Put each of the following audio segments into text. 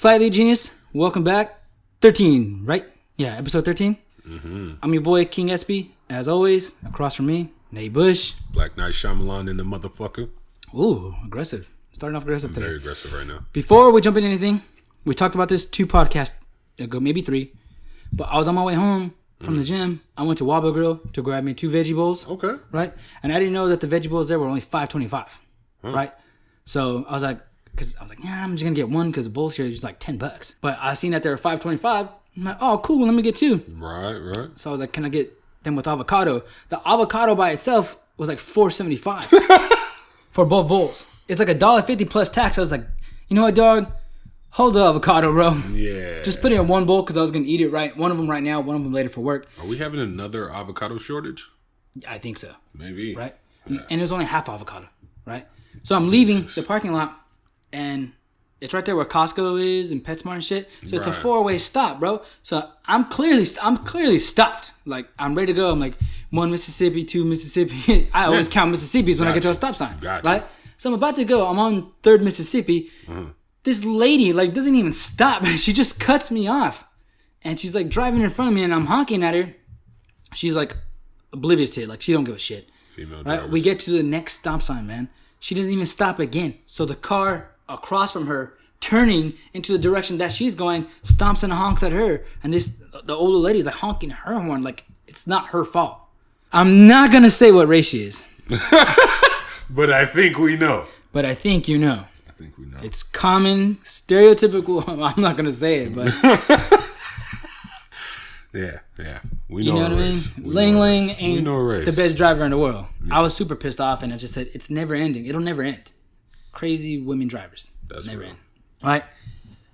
Slightly Genius. Welcome back. 13, right? Yeah, episode 13. Mm-hmm. I'm your boy, King Espy. As always, across from me, Nate Busch. Black Night Shyamalan in the motherfucker. Ooh, aggressive. Starting off aggressive today. Very aggressive right now. Before we jump into anything, we talked about this 2 podcasts ago, maybe 3. But I was on my way home from the gym. I went to Waba Grill to grab me 2 veggie bowls. Okay. Right? And I didn't know that the veggie bowls there were only $5.25. Right? So I was like, yeah, I'm just going to get one because the bowls here is like $10. But I seen that they were $5.25. I'm like, oh, cool. Let me get 2. Right. So I was like, can I get them with avocado? The avocado by itself was like $4.75 for both bowls. It's like $1.50 plus tax. I was like, you know what, dog? Hold the avocado, bro. Yeah. Just put it in one bowl because I was going to eat it right. One of them right now, one of them later for work. Are we having another avocado shortage? I think so. Maybe. Right? And it was only half avocado, right? So I'm leaving the parking lot, and it's right there where Costco is and PetSmart and shit. So it's a 4-way stop, bro. So I'm clearly stopped. Like, I'm ready to go. I'm like, 1 Mississippi, 2 Mississippi. I always count Mississippis when I get to a stop sign. Right? So I'm about to go. I'm on 3rd Mississippi. This lady, like, doesn't even stop. She just cuts me off. And she's, like, driving in front of me, and I'm honking at her. She's, like, oblivious to it. Like, she don't give a shit. Female right? drivers. We get to the next stop sign, man. She doesn't even stop again. So the car across from her, turning into the direction that she's going, stomps and honks at her. And the older lady's, like, honking her horn. Like, it's not her fault. I'm not going to say what race she is. But I think we know. But I think you know. I think we know. It's common, stereotypical. I'm not going to say it, but... yeah. We you know what I mean? Ling Ling ain't the best driver in the world. Yeah. I was super pissed off, and I just said, it's never ending. It'll never end. Crazy women drivers. That's never real. end. Right?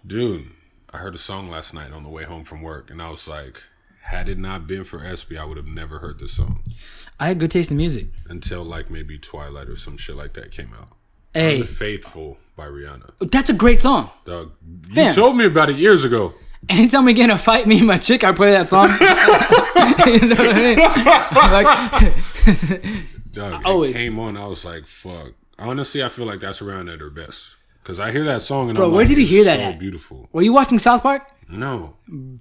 Dude, I heard a song last night on the way home from work, and I was like, had it not been for Espy, I would have never heard this song. I had good taste in music. Until, like, maybe Twilight or some shit like that came out. Hey. Unfaithful by Rihanna. That's a great song. Dog, you told me about it years ago. Anytime we get in a fight, me and my chick, I play that song. You know what I mean? Like, Dog, always. It came on, I was like, fuck. Honestly, I feel like that's Rihanna at her best. Because I hear that song and Bro, I'm where like, did you hear that so at? Beautiful. Were you watching South Park? No.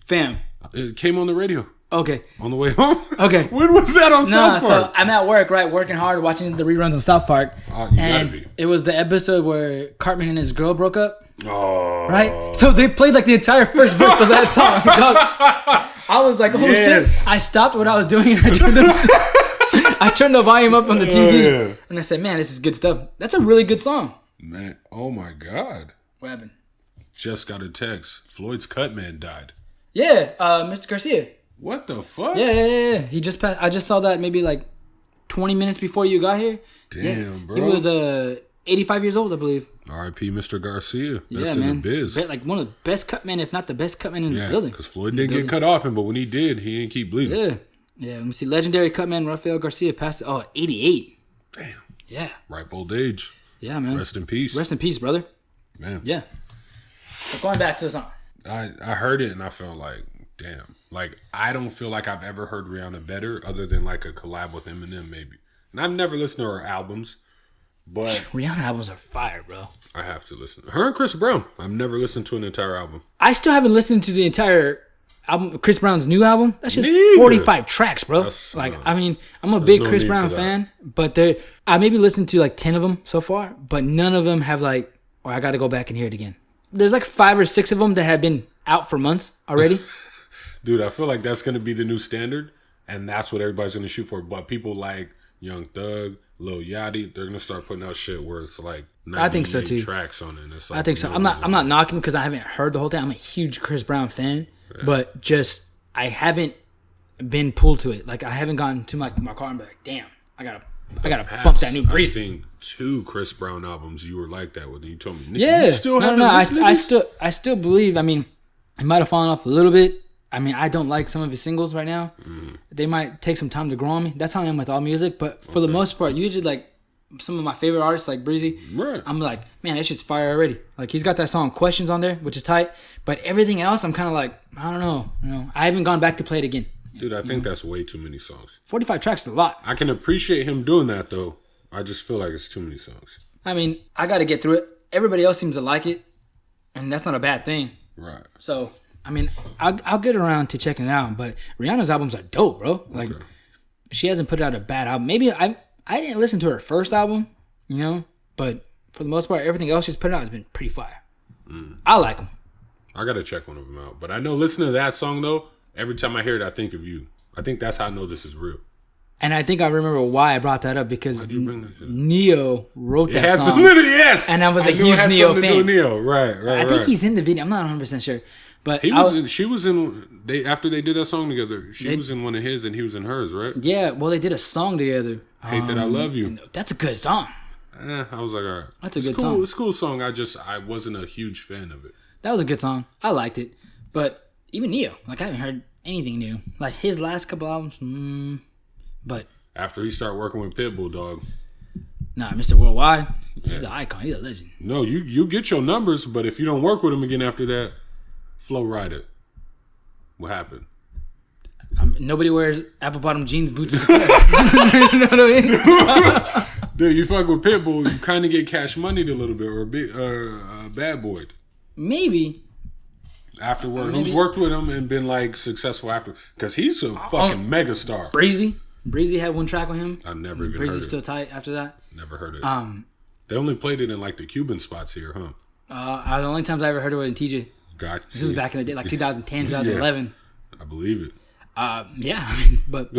Fam. It came on the radio. Okay. On the way home? Okay. When was that on South Park? So I'm at work, right, working hard, watching the reruns on South Park. Oh, you and gotta be. It was the episode where Cartman and his girl broke up. Oh. Right? So they played like the entire first verse of that song. I was like, oh shit. I stopped what I was doing and I turned the volume up on the TV. And I said, man, this is good stuff. That's a really good song. Man, oh my God. What happened? Just got a text. Floyd's cut man died. Yeah, Mr. Garcia. What the fuck? Yeah. He just passed. I just saw that maybe like 20 minutes before you got here. Damn, bro. He was 85 years old, I believe. R.I.P. Mr. Garcia. Yeah, Best in man. the biz. Like one of the best cut men, if not the best cut man in the building. Because Floyd didn't get cut off him, but when he did, he didn't keep bleeding. Yeah. Let me see. Legendary cut man Rafael Garcia passed. 88. Damn. Yeah. Ripe old age. Yeah, man. Rest in peace. Rest in peace, brother. Man. Yeah. So going back to the song. I heard it and I felt like, damn. Like, I don't feel like I've ever heard Rihanna better other than like a collab with Eminem maybe. And I've never listened to her albums, but... Rihanna albums are fire, bro. I have to listen. Her and Chris Brown. I've never listened to an entire album. I still haven't listened to the entire album, Chris Brown's new album. That's just 45 tracks, bro. I mean, I'm a big Chris Brown fan, but I maybe listened to like 10 of them so far, but none of them have like, I got to go back and hear it again. There's like 5 or 6 of them that have been out for months already. Dude, I feel like that's going to be the new standard, and that's what everybody's going to shoot for. But people like Young Thug, Lil Yachty, they're going to start putting out shit where it's like 98 tracks on it. And it's like, I think so. I'm not knocking because I haven't heard the whole thing. I'm a huge Chris Brown fan, but just I haven't been pulled to it. Like I haven't gotten to my car and be like, damn, I gotta bump that new breeze. I've seen 2 Chris Brown albums you were like that with. You told me, Nick, yeah, you still haven't listened to this? I still believe. I mean, it might have fallen off a little bit. I mean, I don't like some of his singles right now. They might take some time to grow on me. That's how I am with all music. But for the most part, usually like some of my favorite artists like Breezy, I'm like, man, that shit's fire already. Like he's got that song Questions on there, which is tight. But everything else, I'm kind of like, I don't know. I haven't gone back to play it again. Dude, I think that's way too many songs. 45 tracks is a lot. I can appreciate him doing that though. I just feel like it's too many songs. I mean, I got to get through it. Everybody else seems to like it. and that's not a bad thing. Right. So, I mean, I'll get around to checking it out, but Rihanna's albums are dope, bro. Like, she hasn't put out a bad album. Maybe I didn't listen to her first album, but for the most part, everything else she's put out has been pretty fire. I like them. I gotta check one of them out. But I know listening to that song though, every time I hear it, I think of you. I think that's how I know this is real. And I think I remember why I brought that up because Neo wrote that song. Yes. And I was a huge Neo fan. Right. I think he's in the video. I'm not 100% sure. But she was in after they did that song together. She was in one of his and he was in hers, right? Yeah, well they did a song together. Hate That I Love You. That's a good song. I was like, all right. That's a good song. It's a cool song. I wasn't a huge fan of it. That was a good song. I liked it. But even Neo, like I haven't heard anything new. Like his last couple albums, but after he started working with Pitbull, dog. Nah, Mr. Worldwide, he's an icon. He's a legend. No, you get your numbers, but if you don't work with him again after that, Flow Rider. What happened? Nobody wears apple bottom jeans, boots. You know what I mean? Dude, you fuck with Pitbull, you kind of get Cash Moneyed a little bit, or Bad Boyed. Maybe. Afterward, who's worked with him and been like successful after? Because he's a fucking megastar. Breezy had one track with him. I never even heard it. Breezy's still tight after that. Never heard it. They only played it in like the Cuban spots here, huh? The only times I ever heard it was in TJ. Gotcha. This was back in the day, like 2010, 2011. I believe it. Yeah, but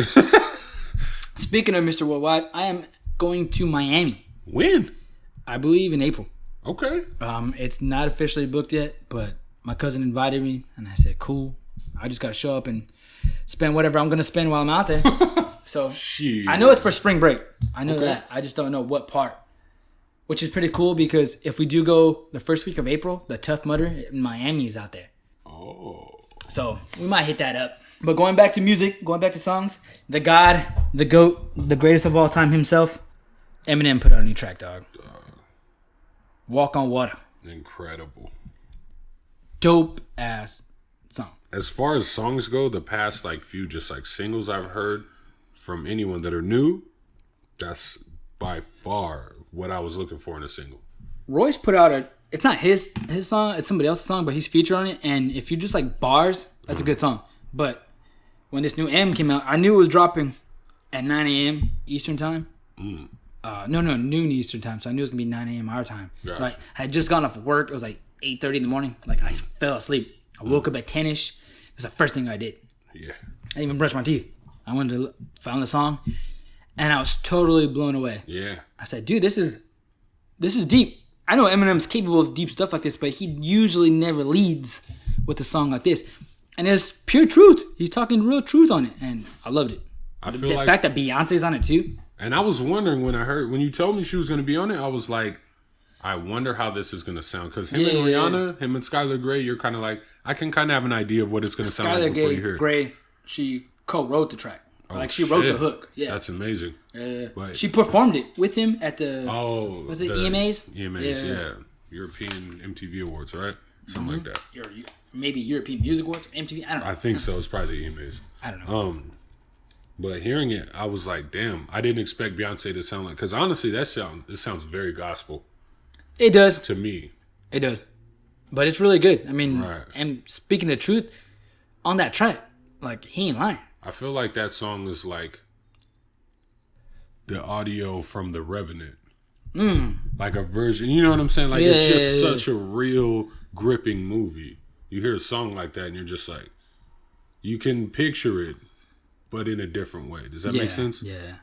speaking of Mr. Worldwide, I am going to Miami. When? I believe in April. Okay. It's not officially booked yet, but my cousin invited me, and I said, cool. I just got to show up and spend whatever I'm going to spend while I'm out there. So I know it's for spring break. I know that. I just don't know what part. Which is pretty cool because if we do go the first week of April, the Tough Mudder in Miami is out there. Oh. So we might hit that up. But going back to music, going back to songs, the God, the GOAT, the greatest of all time himself, Eminem put out a new track, dog. Walk on Water. Incredible. Dope ass song. As far as songs go, the past few just singles I've heard from anyone that are new, that's by far what I was looking for in a single. Royce put out it's not his song, it's somebody else's song, but he's featured on it. And if you just like bars, that's a good song. But when this new M came out, I knew it was dropping at 9 a.m. Eastern time. Noon Eastern time. So I knew it was going to be 9 a.m. our time. Gotcha. Right? I had just gone off work. It was 8:30 in the morning. I fell asleep. I woke up at 10-ish. That's the first thing I did. Yeah. I didn't even brush my teeth. I went to found the song, and I was totally blown away. Yeah. I said, dude, this is deep. I know Eminem's capable of deep stuff like this, but he usually never leads with a song like this. And it's pure truth. He's talking real truth on it, and I loved it. The fact that Beyonce's on it too. And I was wondering when you told me she was going to be on it, I was like, I wonder how this is going to sound. Because him and Rihanna, him and Skylar Grey, you're kind of like, I can kind of have an idea of what it's going to sound like before you hear it. Grey, she co-wrote the track. She wrote the hook. Yeah, that's amazing. But she performed it with him at the was it EMAs? EMAs, yeah. European MTV Awards, right? Something like that. Maybe European Music Awards, MTV. I don't know. I think so. It's probably the EMAs. I don't know. But hearing it, I was like, damn, I didn't expect Beyonce to sound like, because honestly, it sounds very gospel. It does. To me. It does. But it's really good. I mean, right. And speaking the truth, on that track, he ain't lying. I feel like that song is like the audio from The Revenant. Like a version, you know what I'm saying? It's just such a real gripping movie. You hear a song like that and you're just like, you can picture it, but in a different way. Does that make sense? Yeah.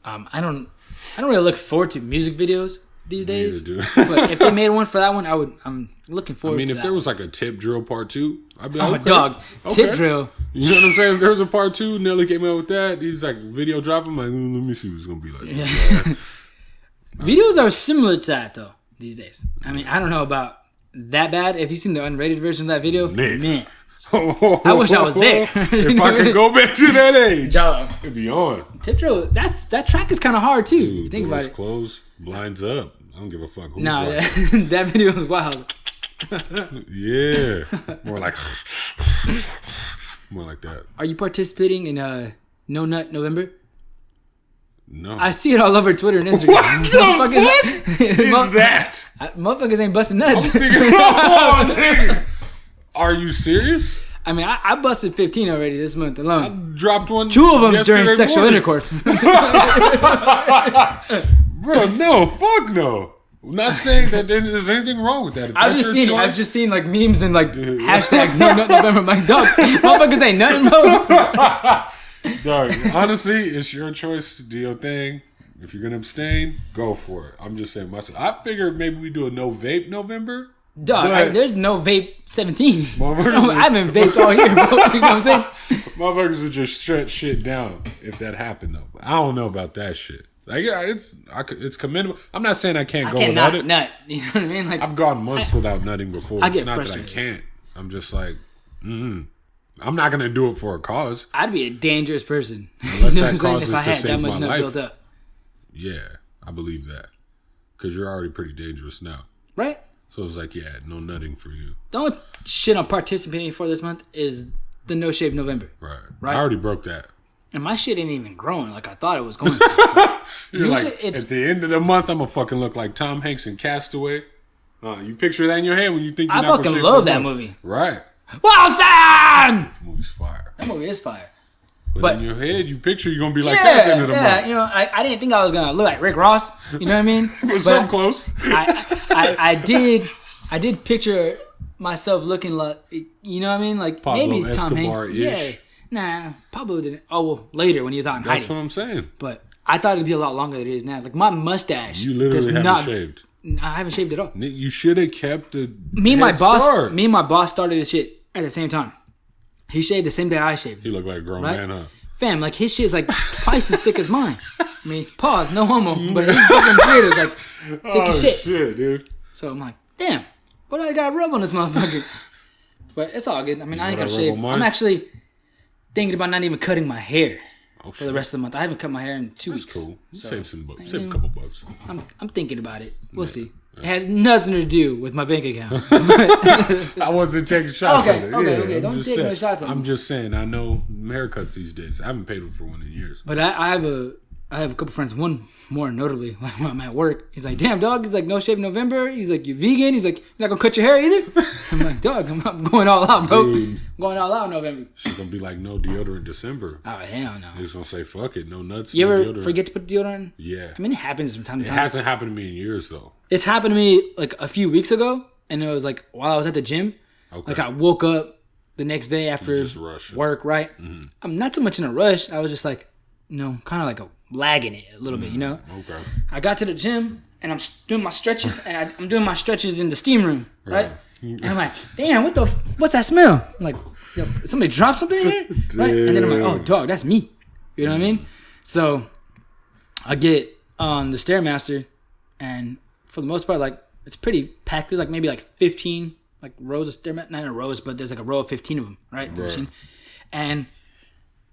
I don't really look forward to music videos these days. Neither do. But if they made one for that one, I'm looking forward to that. I mean, if there was a Tip Drill Part 2, I'd be like, dog. Okay. Tip Drill. You know what I'm saying? If there was a Part 2, Nelly came out with that. He's video dropping. Let me see what it's going to be like. Yeah. Videos are similar to that, though, these days. I mean, I don't know about that bad. If you've seen the unrated version of that video, man. I wish I was there. If I could go back to that age, dog, it'd be on. Tip Drill, that track is kind of hard, too. Dude, you think about it. Closed, blinds up. I don't give a fuck. That video was wild. Yeah. More like that. Are you participating in No Nut November? No. I see it all over Twitter and Instagram. What is that? Motherfuckers ain't busting nuts. I was thinking, nigga. Are you serious? I mean, I busted 15 already this month alone. I dropped one. 2 of them during sexual intercourse. Bro, no, fuck no. I'm not saying that there's anything wrong with that. I've just seen like memes and like hashtags. No nut November. My dog, motherfuckers ain't nothing, bro. Dog, honestly, it's your choice to do your thing. If you're gonna abstain, go for it. I'm just saying myself. I figured maybe we do a no vape November. Dog, there's no vape 17. I haven't vaped all year, bro. You know what I'm saying? Motherfuckers would just shut shit down if that happened, though. I don't know about that shit. Like, yeah, it's commendable. I'm not saying I can't go without it. Nut. You know what I mean? Like, I've gone months without nutting before. I It's get not frustrated. that I can't. I'm just like, I'm not gonna do it for a cause. I'd be a dangerous person. Unless You know that what I'm saying? causes If I to had save that much my nut life. built up. Yeah, I believe that. Because you're already pretty dangerous now. Right? So it's like, yeah, no nutting for you. The only shit I'm participating for this month is the No Shave November. Right. Right. I already broke that. And my shit ain't even growing like I thought it was going to. You're Usually like, at the end of the month, I'm going to fucking look like Tom Hanks in Castaway. You picture that in your head when you think you're I not fucking shave love for that fun. movie. Right. Wilson! That movie's fire. That movie is fire. But in your head, you picture you're going to be like that at the end of the month. You know, I didn't think I was going to look like Rick Ross. You know what I mean? But so close. I did picture myself looking like, you know what I mean? Like Pablo maybe Tom Hanks. Escobar-ish. Yeah. Nah, Pablo didn't. Oh, well, later when he was out in hiding. That's what I'm saying. But I thought it'd be a lot longer than it is now. Like my mustache. You literally haven't shaved. I haven't shaved at all. You should have kept the Me and my boss started this shit at the same time. He shaved the same day I shaved. He looked like a grown man, huh? Fam, like his shit's like twice as thick as mine. I mean, pause, no homo, but his fucking beard is like thick as shit. Shit, dude. So I'm like, damn, what do I got to rub on this motherfucker? But it's all good. I mean, I ain't gonna shave. I'm actually thinking about not even cutting my hair for the rest of the month. I haven't cut my hair in 2 weeks. That's cool. So, Save some bucks. Save a couple bucks. I'm thinking about it. We'll see. It has nothing to do with my bank account. I wasn't taking shots at it. Okay. Don't take no shots at me. I'm just saying, I know haircuts these days. I haven't paid for one in years. But I have a couple friends. One more notably, like when I'm at work, he's like, "Damn, dog." He's like, "No shave November." He's like, "You vegan?" He's like, "You're not gonna cut your hair either?" I'm like, "Dog, I'm going all out, bro. Dude. I'm going all out in November." She's gonna be like, "No deodorant December." Oh hell no. He's gonna say, "Fuck it, no nuts." You no ever deodorant. forget to put deodorant? Yeah. I mean, it happens from time to It time. hasn't happened to me in years though. It's happened to me like a few weeks ago, and it was like while I was at the gym. Okay. Like I woke up the next day after just rush. work, right? Mm-hmm. I'm not too much in a rush. I was just like, kind of like lagging it a little bit, you know? Okay. I got to the gym, and I'm doing my stretches, and I'm doing my stretches in the steam room, right? And I'm like, damn, what's that smell? I'm like, yo, somebody dropped something in here? Right? And then I'm like, oh, dog, that's me. You know what I mean? So I get on the Stairmaster, and for the most part, like, it's pretty packed. There's like maybe like 15 like rows of Stairmaster. Not in rows, but there's like a row of 15 of them, right? The machine. And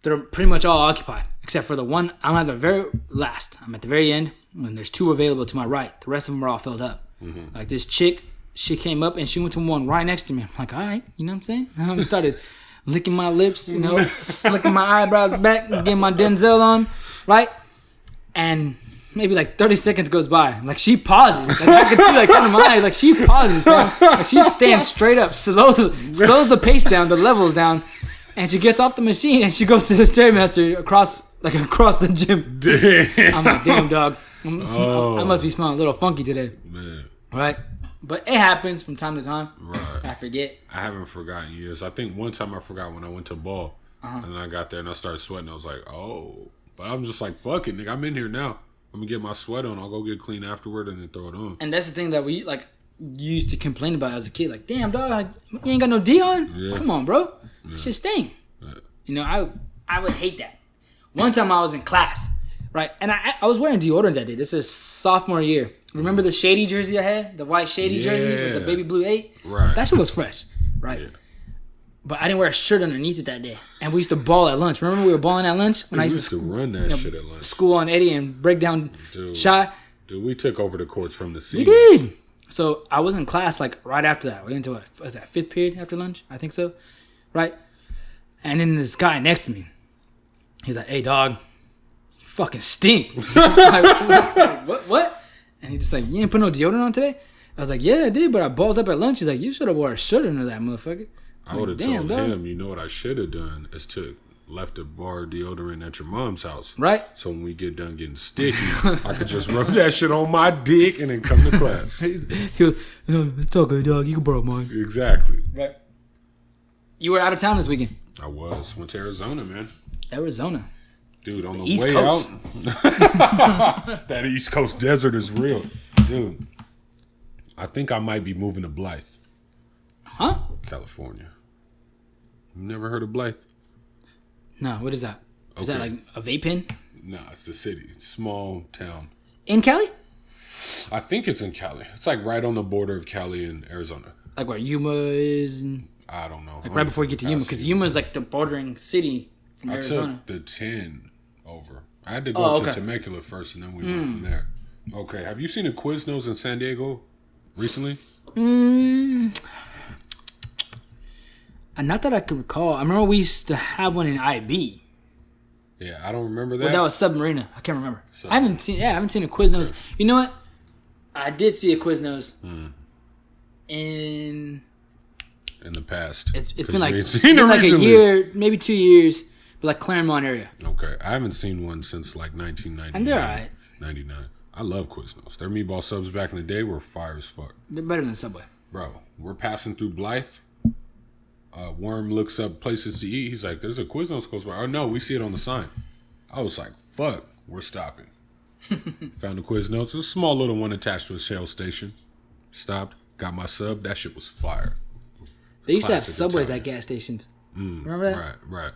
they're pretty much all occupied, except for the one. I'm at the very last. I'm at the very end, and there's 2 available to my right. The rest of them are all filled up. Mm-hmm. Like this chick, she came up and she went to one right next to me. I'm like, all right, you know what I'm saying? I started licking my lips, you know, slicking my eyebrows back, getting my Denzel on, right? And maybe like 30 seconds goes by. Like she pauses. Like I can see like under my eye, like she pauses, fam. Like she stands straight up, slows the pace down, the levels down. And she gets off the machine and she goes to the Stairmaster across the gym. Damn. I'm like, damn, dog. I must be smelling a little funky today. Man. Right? But it happens from time to time. Right. I forget. I haven't forgotten years. I think one time I forgot when I went to ball. And I got there and I started sweating. I was like, oh. But I'm just like, fuck it, nigga. I'm in here now. I'm going to get my sweat on. I'll go get clean afterward and then throw it on. And that's the thing that we, like, used to complain about as a kid. Like, damn, dog, like, you ain't got no D on? Yeah. Come on, bro. Yeah. Shit stink. Yeah. You know, I would hate that. One time I was in class, right? And I was wearing deodorant that day. This is sophomore year. Remember the shady jersey I had? The white shady jersey with the baby blue 8? Right. That shit was fresh, right? Yeah. But I didn't wear a shirt underneath it that day. And we used to ball at lunch. Remember we were balling at lunch? When I used to run that shit at lunch. School on Eddie and break down shot. Dude, we took over the courts from the seniors. We did. So I was in class like right after that. We went into was that 5th period after lunch? I think so. Right? And then this guy next to me, he's like, hey, dog, fucking stink. Like, what? And he just like, you didn't put no deodorant on today? I was like, yeah, I did, but I balled up at lunch. He's like, you should have wore a shirt under that, motherfucker. I would have told him, you know what I should have done is left a bar deodorant at your mom's house. Right. So when we get done getting sticky, I could just rub that shit on my dick and then come to class. He was, it's all good, dog. You can borrow mine. Exactly. Right. You were out of town this weekend. I was. Went to Arizona, man. Arizona. Dude, on the East way Coast. out. That East Coast desert is real. Dude, I think I might be moving to Blythe. Huh? California. You never heard of Blythe? No, what is that? Is that like a vape pen? No, it's a city. It's a small town. In Cali? I think it's in Cali. It's like right on the border of Cali and Arizona. Like where Yuma is? I don't know. Like right before you get to Yuma. Because Yuma is like the bordering city from Arizona. I took the 10 over. I had to go to Temecula first and then we went from there. Okay. Have you seen a Quiznos in San Diego recently? Not that I can recall. I remember we used to have one in IB. Yeah, I don't remember that. Well, that was Submarina. I can't remember. I haven't seen a Quiznos. Okay. You know what? I did see a Quiznos in the past. It's been like a year, maybe 2 years, but like Claremont area. Okay, I haven't seen one since like 1999. And they're alright. 99. I love Quiznos. Their meatball subs back in the day were fire as fuck. They're better than Subway. Bro, we're passing through Blythe. Worm looks up places to eat. He's like, there's a Quiznos close by. Oh, no, we see it on the sign. I was like, fuck, we're stopping. Found a Quiznos. It was a small little one attached to a Shell station. Stopped, got my sub. That shit was fire. They used to have Subways at gas stations. Remember that? Right.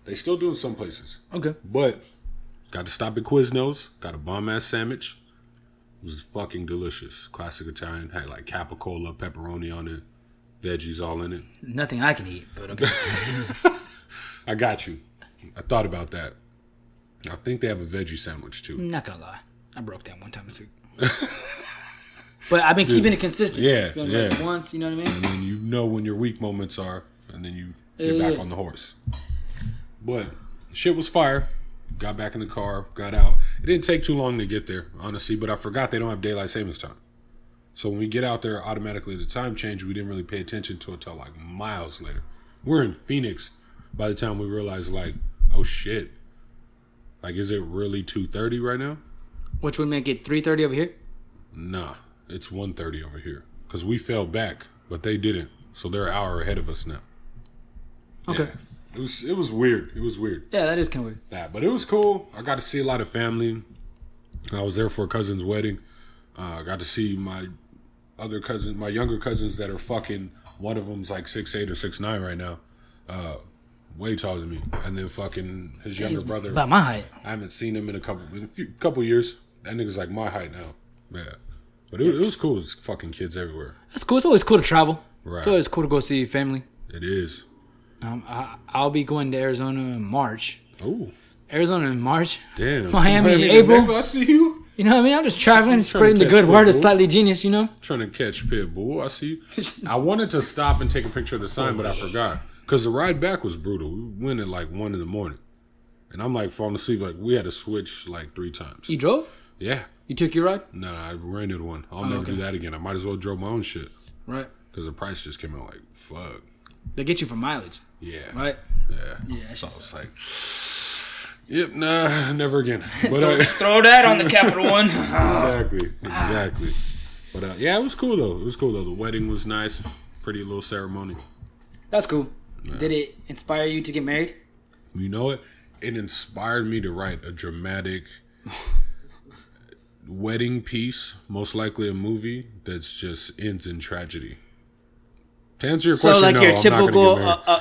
They still do in some places. Okay. But got to stop at Quiznos. Got a bomb-ass sandwich. It was fucking delicious. Classic Italian. Had like capicola, pepperoni on it. Veggies all in it. Nothing I can eat, but okay. I got you. I thought about that. I think they have a veggie sandwich too. Not gonna lie, I broke that one time this week. But I've been keeping it consistent. Yeah, it's been like once, you know what I mean? And then you know when your weak moments are, and then you get back on the horse. But shit was fire. Got back in the car, got out. It didn't take too long to get there, honestly, but I forgot they don't have daylight savings time. So when we get out there, automatically the time change, we didn't really pay attention to it until like miles later. We're in Phoenix by the time we realized like, oh shit. Like, is it really 2:30 right now? Which would make it 3:30 over here? Nah, it's 1:30 over here. Because we fell back, but they didn't. So they're an hour ahead of us now. Okay. Yeah. It was weird. It was weird. Yeah, that is kind of weird. Yeah, but it was cool. I got to see a lot of family. I was there for a cousin's wedding. I got to see my younger cousins that are fucking, one of them's like 6'8" or 6'9" right now. Way taller than me. And then fucking his younger brother. About my height. I haven't seen him in a couple years. That nigga's like my height now. Yeah. But it was cool. There's fucking kids everywhere. That's cool. It's always cool to travel. Right. It's always cool to go see family. It is. I'll be going to Arizona in March. Oh. Arizona in March. Damn. Miami in April. I see you. You know what I mean? I'm just traveling, spreading the good word of Slightly Genius, you know? Trying to catch Pitbull. I see you. I wanted to stop and take a picture of the sign, but I forgot. Because the ride back was brutal. We went at like 1 a.m. And I'm like falling asleep. Like, we had to switch like 3 times. You drove? Yeah. You took your ride? No, I rented one. I'll never do that again. I might as well drove my own shit. Right. Because the price just came out like, fuck. They get you for mileage. Yeah. Right? Yeah. Yeah, so I was like, yep, nah, never again. But throw that on the Capital One. Exactly. But yeah, it was cool though. The wedding was nice. Pretty little ceremony. That's cool. Yeah. Did it inspire you to get married? You know what? It inspired me to write a dramatic wedding piece, most likely a movie that's just ends in tragedy. To answer your question, so like no, your I'm typical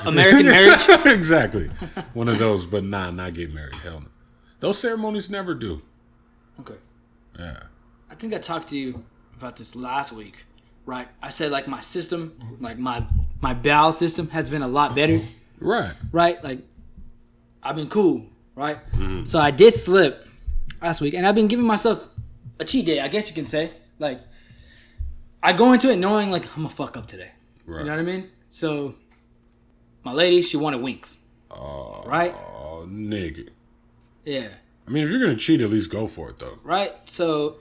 American marriage? Exactly. One of those, but not get married. Hell no. Those ceremonies never do. Okay. Yeah. I think I talked to you about this last week, right? I said like my system, like my bowel system has been a lot better. Right. Right? Like I've been cool, right? Mm-hmm. So I did slip last week, and I've been giving myself a cheat day, I guess you can say. Like I go into it knowing like I'm gonna fuck up today. Right. You know what I mean? So, my lady, she wanted wings. Oh, right? Oh, nigga. Yeah. I mean, if you're gonna cheat, at least go for it though. Right. So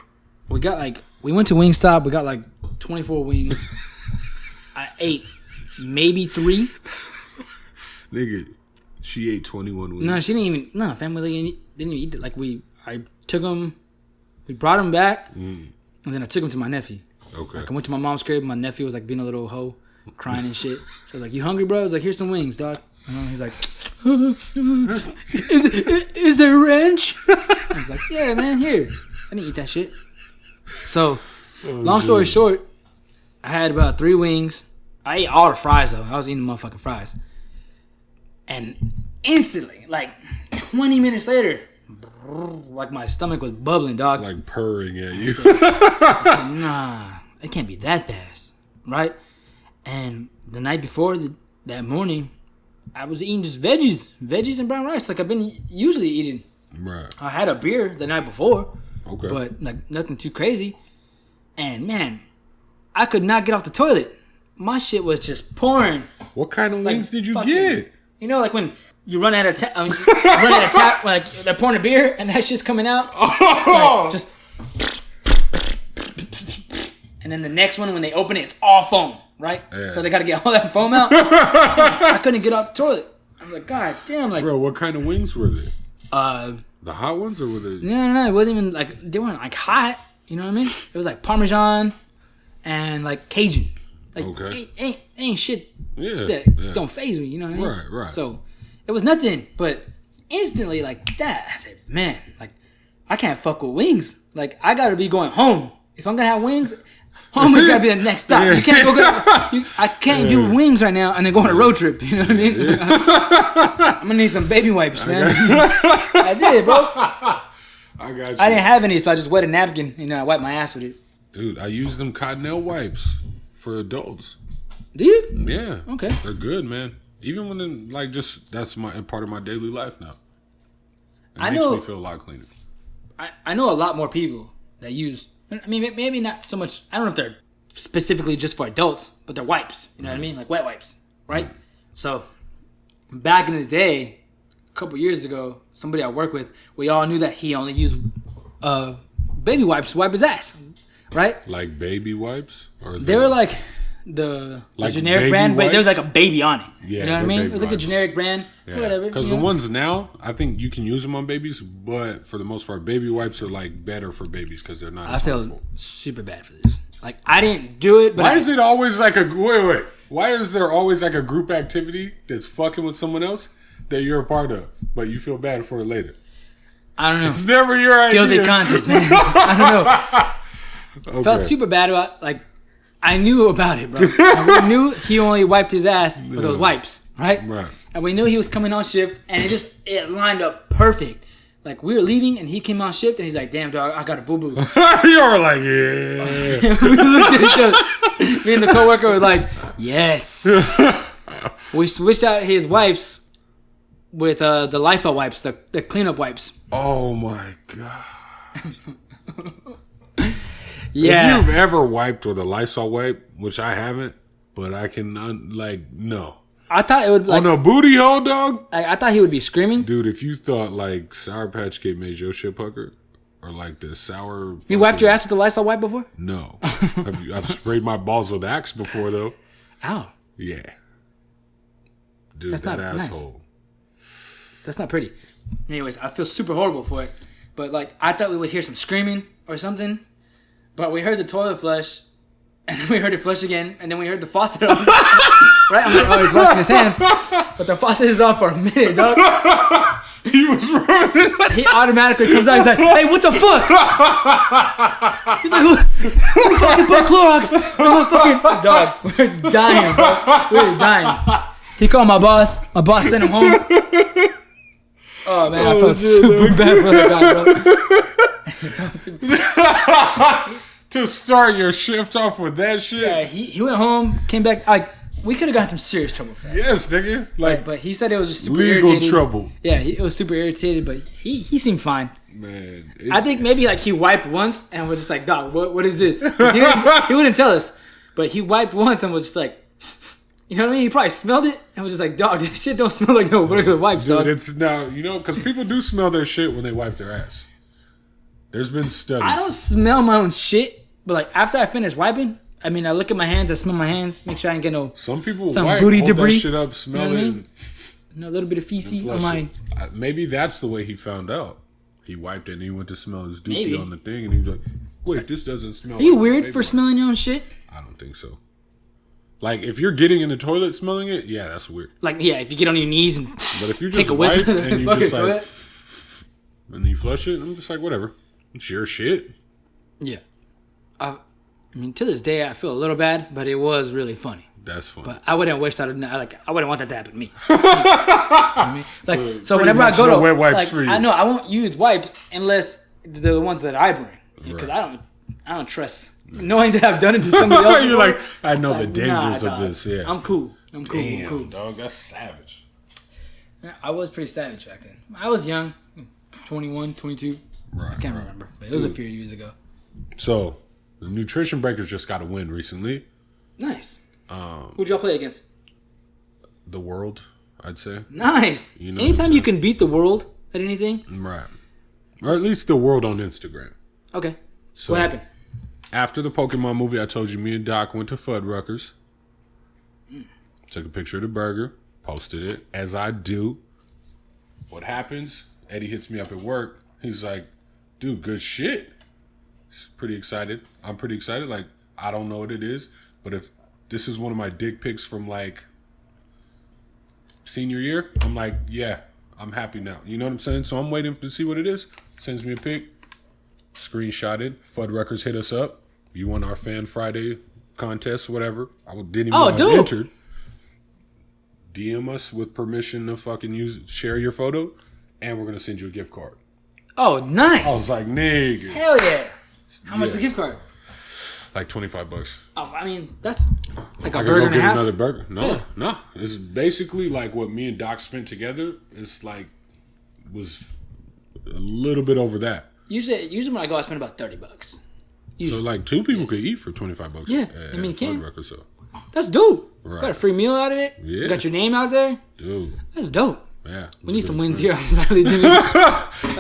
we went to Wingstop. We got like 24 wings. I ate maybe 3. Nigga, she ate 21 wings. No, she didn't even. No, family didn't even eat it. Like I took them. We brought them back, and then I took them to my nephew. Okay. Like I went to my mom's crib. My nephew was like being a little hoe, crying and shit. So I was like, "You hungry, bro?" I was like, "Here's some wings, dog." And he's like, "Is there ranch?" I was like, "Yeah, man, here." I didn't eat that shit. So, long story short, I had about 3 wings. I ate all the fries though. I was eating the motherfucking fries. And instantly, like 20 minutes later, like my stomach was bubbling, dog. Like purring at you. I said, nah, it can't be that fast, right? And the night before, that morning, I was eating just veggies and brown rice, like I've been usually eating. Right. I had a beer the night before, okay, but like nothing too crazy. And man, I could not get off the toilet. My shit was just pouring. What kind of wings did you fucking, get? You know, like when you run out of tap, like they're pouring a beer and that shit's coming out. Oh! Like, just. And then the next one, when they open it, it's all foam, right? Yeah. So they got to get all that foam out. I couldn't get off the toilet. I was like, God damn, like. Bro, what kind of wings were they? The hot ones, or were they? No. It wasn't even like, they weren't like hot. You know what I mean? It was like Parmesan and like Cajun. Like, okay. Ain't shit that don't faze me, you know what I mean? Right. So it was nothing, but instantly like that, I said, man, like I can't fuck with wings. Like I gotta be going home. If I'm gonna have wings, home is gotta be the next stop. You can't go. I can't do wings right now and then go on a road trip. You know what I mean? I'm gonna need some baby wipes, man. I did, bro. I got you. I didn't have any, so I just wet a napkin and I wiped my ass with it. Dude, I use them Cottonelle wipes for adults. Do you? Yeah. Okay. They're good, man. Even when like just that's my part of my daily life now. It makes me feel a lot cleaner. I know a lot more people that use. I mean, maybe not so much. I don't know if they're specifically just for adults, but they're wipes. You know what I mean? Like wet wipes, right? So back in the day, a couple years ago, somebody I work with, we all knew that he only used baby wipes to wipe his ass, right? Like baby wipes, or they were like the generic brand, but there was like a baby on it. Yeah, you know what I mean? It was like a generic brand, whatever. Because the ones now, I think you can use them on babies, but for the most part, baby wipes are like better for babies because they're not. I feel harmful. Super bad for this. Like I didn't do it, but why is it always like a wait? Why is there always like a group activity that's fucking with someone else that you're a part of, but you feel bad for it later? I don't know. It's never your idea. Guilty conscience, man. I don't know. Okay. Felt super bad about like. I knew about it, bro. We knew he only wiped his ass with those wipes, right? Right. And we knew he was coming on shift, and it lined up perfect. Like we were leaving, and he came on shift, and he's like, "Damn, dog, I got a boo boo." You were like, "Yeah." We looked at each other. Me and the coworker were like, "Yes." We switched out his wipes with the Lysol wipes, the cleanup wipes. Oh my god. Yeah. If you've ever wiped with a Lysol wipe, which I haven't, but I can no. I thought it would like on a booty hole, dog. I thought he would be screaming, dude. If you thought like Sour Patch Kid made your shit pucker, or like the sour. You wiped your ass with the Lysol wipe before? No, I've sprayed my balls with Axe before though. Ow. Yeah. Dude, that's that not asshole. Nice. That's not pretty. Anyways, I feel super horrible for it, but like I thought we would hear some screaming or something. But we heard the toilet flush, and then we heard it flush again, and then we heard the faucet on. Right? I'm like, oh, he's washing his hands. But the faucet is on for a minute, dog. He was running. He automatically comes out. He's like, hey, what the fuck? He's like, who fucking put Clorox in my fucking... Dog, we're dying, bro. We're dying. He called my boss. My boss sent him home. Oh, man, I felt super bad for that guy, bro. To start your shift off with that shit. Yeah, he went home, came back. Like we could have gotten some serious trouble for that. Yes, nigga. Like, but he said it was just super legal irritated. trouble. Yeah, it was super irritated, but he seemed fine. Man, I think maybe like he wiped once and was just like, "Dog, what is this?" He wouldn't tell us, but he wiped once and was just like, You know what I mean? He probably smelled it and was just like, dog, this shit don't smell like no regular wipes, Dude, dog. it's now, you know, because people do smell their shit when they wipe their ass. There's been studies. I don't smell my own shit, but like after I finish wiping, I mean, I look at my hands, I smell my hands, make sure I ain't get no some people some wipe, booty hold debris. that shit up, smell You know what I it, mean? A little bit of feces on flush mine. it. Maybe that's the way he found out. He wiped it and he went to smell his doopie Maybe. on the thing, and he was like, "Wait, this doesn't smell." Are you like weird my for baby smelling your own shit? wipe." I don't think so. Like if you're getting in the toilet smelling it, yeah, that's weird. Like, yeah, if you get on your knees and But if you take just a whip wipe and you fucking just like, toilet. and then you flush it, I'm just like, whatever. It's your shit. Yeah. I mean, to this day, I feel a little bad, but it was really funny. That's funny. But I wouldn't wish that. I wouldn't want that to happen to me. You know what I mean? Like, so whenever I go no to, wet wipes like, for you. I know I won't use wipes unless they're the ones that I bring, because Right. I don't trust knowing that I've done it to somebody else. You're like, I know the Like, dangers nah, of dog. this. Yeah. I'm cool. I'm cool. Damn, I'm cool. dog, that's savage. I was pretty savage back then. I was young, 21, 22. Right. I can't remember, but it was a few years ago. So, the Nutrition Breakers just got a win recently. Nice. Who'd y'all play against? The world, I'd say. Nice. You know Anytime you can beat the world at anything. Right. Or at least the world on Instagram. Okay. So, What happened? After the Pokemon movie, I told you me and Doc went to Fuddruckers. Took a picture of the burger. Posted it, as I do. What happens? Eddie hits me up at work. He's like, dude, good shit. He's pretty excited. I'm pretty excited. Like, I don't know what it is, but if this is one of my dick pics from, like, senior year, I'm like, yeah, I'm happy now. You know what I'm saying? So I'm waiting to see what it is. Sends me a pic. Screenshot it. Fuddruckers hit us up. You won our Fan Friday contest, whatever. I didn't even know I entered. DM us with permission to fucking share your photo, and we're gonna send you a gift card. Oh, nice. I was like, nigga. Hell yeah. How much is the gift card? Like $25. Oh, I mean, that's like a I could burger go and a get half. another burger. No, Yeah. no. It's basically like what me and Doc spent together. It's like was a little bit over that. Usually when I go, I spend about $30. So like two people could eat for $25. Yeah, at I mean, you can. Fuddruckers, so. That's dope. Right. Got a free meal out of it. Yeah. You got your name out there. Dude. That's dope. Yeah. We need some wins here.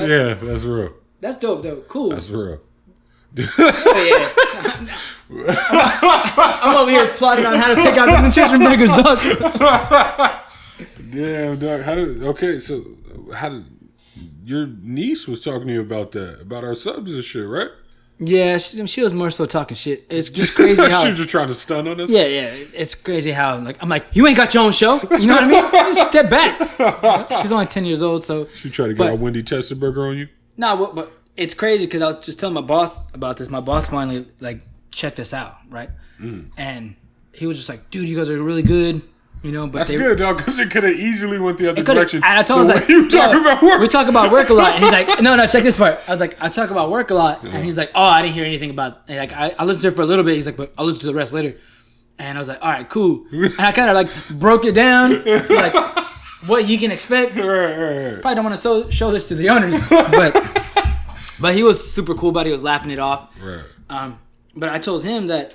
Yeah, that's real. that's dope, though. Cool. That's real. Oh, yeah. I'm over here plotting on how to take out the nutrition breakers, dog. Damn, dog. Your niece was talking to you about that, about our subs and shit, right? Yeah, she was more so talking shit. It's just crazy how. She was just trying to stun on us. Yeah, it's crazy how I'm like, you ain't got your own show. You know what I mean? Just step back. She's only 10 years old, so. She tried to get our Wendy Testerburger on you. No, but it's crazy because I was just telling my boss about this. My boss finally like checked us out, right? And he was just like, dude, you guys are really good. You know, but that's good, dog, because it could have easily went the other direction. And I told him, like, you talk about work. We talk about work a lot. And he's like, no, check this part. I was like, I talk about work a lot. And he's like, oh, I didn't hear anything about. And like, I listened to it for a little bit. He's like, but I'll listen to the rest later. And I was like, all right, cool. And I kind of like broke it down to like what you can expect. Right. Probably don't want to show this to the owners, but he was super cool about it. He was laughing it off. Right. But I told him that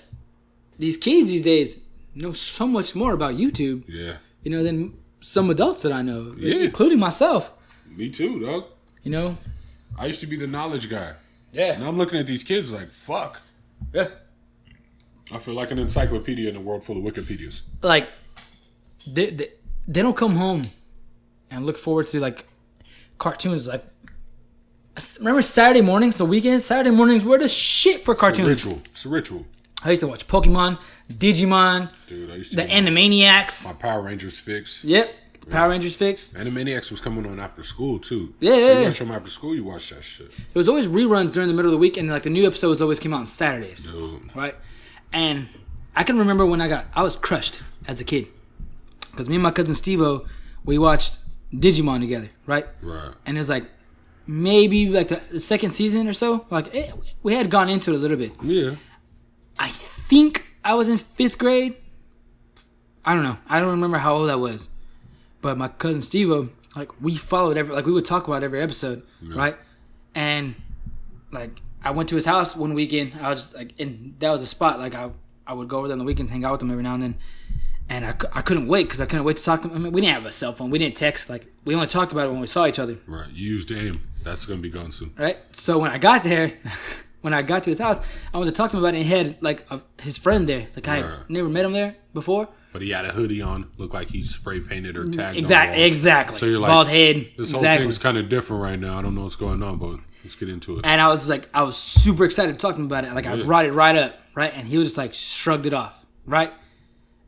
these kids these days know so much more about YouTube. Yeah. You know, than some adults that I know, Yeah. including myself. Me too, dog. You know? I used to be the knowledge guy. Yeah. Now I'm looking at these kids like, fuck. Yeah. I feel like an encyclopedia in a world full of Wikipedias. Like, they don't come home and look forward to, like, cartoons. Like, remember Saturday mornings, the weekends? Saturday mornings were the shit for cartoons. It's a ritual. I used to watch Pokemon, Digimon, Dude, I used to the get Animaniacs. my Power Rangers fix. Yep. Power Rangers fix. Animaniacs was coming on after school, too. Yeah, so yeah, you yeah. watch them after school, you watch that shit. There was always reruns during the middle of the week, and like the new episodes always came out on Saturdays. Dude. Right? And I can remember when I was crushed as a kid. Because me and my cousin Steve-O, we watched Digimon together, right? Right. And it was like, maybe like the second season or so. Like, we had gone into it a little bit. Yeah. I think I was in 5th grade. I don't know. I don't remember how old I was. But my cousin Steve-O, like, we followed we would talk about every episode, right? And, like, I went to his house one weekend. I was just, like, and that was a spot. Like, I would go over there on the weekend, hang out with him every now and then. And I couldn't wait because I couldn't wait to talk to him. I mean, we didn't have a cell phone. We didn't text. Like, we only talked about it when we saw each other. Right. You used AIM. That's going to be gone soon. Right? So when I got there, when I got to his house, I wanted to talk to him about it. And he had, like, his friend there. Like, I had never met him there before. But he had a hoodie on. Looked like he spray painted or tagged Exactly. So you're like, bald head. This whole thing's kind of different right now. I don't know what's going on, but let's get into it. And I was super excited to talk to him about it. Like, I brought it right up, right? And he was just, like, shrugged it off, right?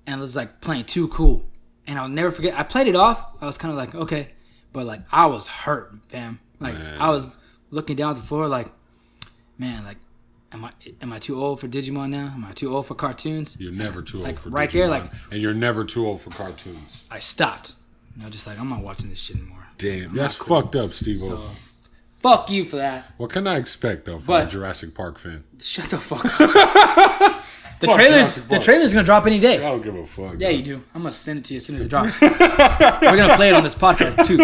And it was like playing too cool. And I'll never forget. I played it off. I was kind of like, okay. But like, I was hurt, fam. Like, I was looking down at the floor like, man, like, am I too old for Digimon now? Am I too old for cartoons? You're never too old for right Digimon. There, like, and you're never too old for cartoons. I stopped. And I was just like, I'm not watching this shit anymore. Damn. That's fucked up, Steve-O. So, fuck you for that. What can I expect, though, from a Jurassic Park fan? Shut the fuck up. The trailer's gonna drop any day. I don't give a fuck. Yeah, you do. I'm gonna send it to you as soon as it drops. We're gonna play it on this podcast too.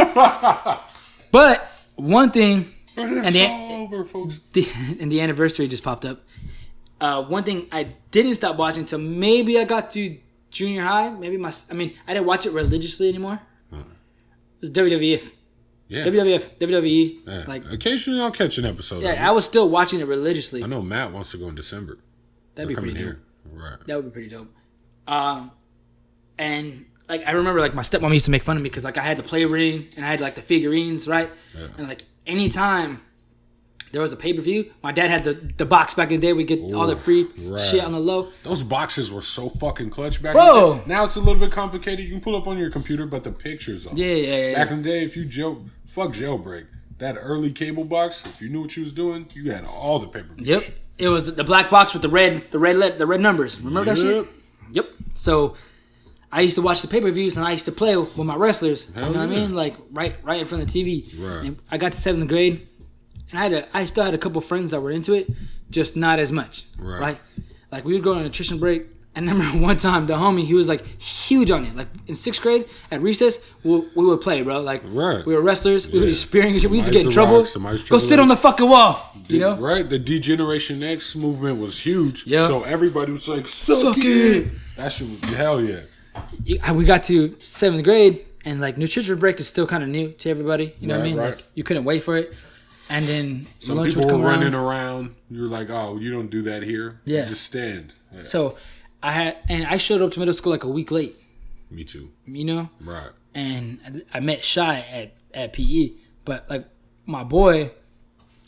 But one thing, and the anniversary just popped up. One thing I didn't stop watching until maybe I got to junior high. I didn't watch it religiously anymore. It was WWF. Yeah. WWE. Yeah. Like, occasionally I'll catch an episode. Yeah, I was still watching it religiously. I know Matt wants to go in December. That'd be pretty dope. Right. That would be pretty dope. And like, I remember like my stepmom used to make fun of me because like I had the play ring and I had like the figurines, right? Yeah. And like anytime there was a pay-per-view, my dad had the box back in the day. We get all the free shit on the low. Those boxes were so fucking clutch back in the day. Now it's a little bit complicated. You can pull up on your computer, but the pictures on Yeah. Back in the day, if you fuck jailbreak. That early cable box, if you knew what you was doing, you had all the pay-per-view. Yep. Shit. It was the black box with the red numbers. Remember that shit? Yep. So I used to watch the pay-per-views and I used to play with my wrestlers. Hell, you know what I mean? Like right in front of the TV. Right. And I got to 7th grade and I still had a couple friends that were into it, just not as much. Right. Like we would go on a nutrition break. I remember one time the homie, he was like huge on it. Like in 6th grade at recess, we would play, bro. Like we were wrestlers. We would be spearing and shit. We used to get in trouble. Go sit on the fucking wall. You know? Right? The D-Generation X movement was huge. Yeah. So everybody was like, suck it. That shit was hell yeah. We got to 7th grade and like nutrition break is still kind of new to everybody. You know what I mean? Right. Like you couldn't wait for it. And then some lunch people were running around. You were like, oh, you don't do that here. Yeah. You just stand. Yeah. So I showed up to middle school like a week late. Me too. You know? Right. And I met Shy at PE. But like my boy,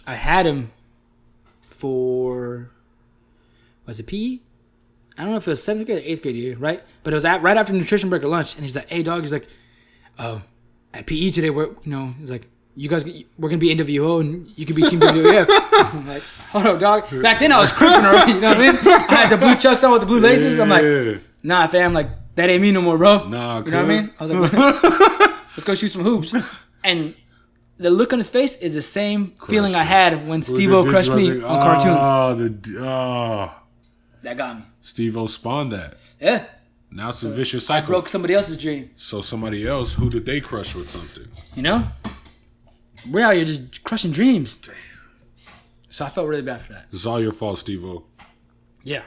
I had him for, was it PE? I don't know if it was 7th grade or 8th grade year, right? But it was right after nutrition break or lunch. And he's like, hey dog, he's like, at PE today, he's like, you guys, we're going to be NWO and you can be Team WWF. I'm like, hold up, dog. Back then I was cripping already, you know what I mean? I had the blue chucks on with the blue laces. I'm like, nah, fam, like, that ain't me no more, bro. Nah, you know what I mean? I was like, let's go shoot some hoops. And the look on his face is the same feeling I had when Steve-O crushed me on cartoons. That got me. Steve-O spawned that. Yeah. Now it's a vicious cycle. I broke somebody else's dream. So somebody else, who did they crush with something? You know? We're out here just crushing dreams. Damn. So I felt really bad for that. It's all your fault, Steve-O. Yeah.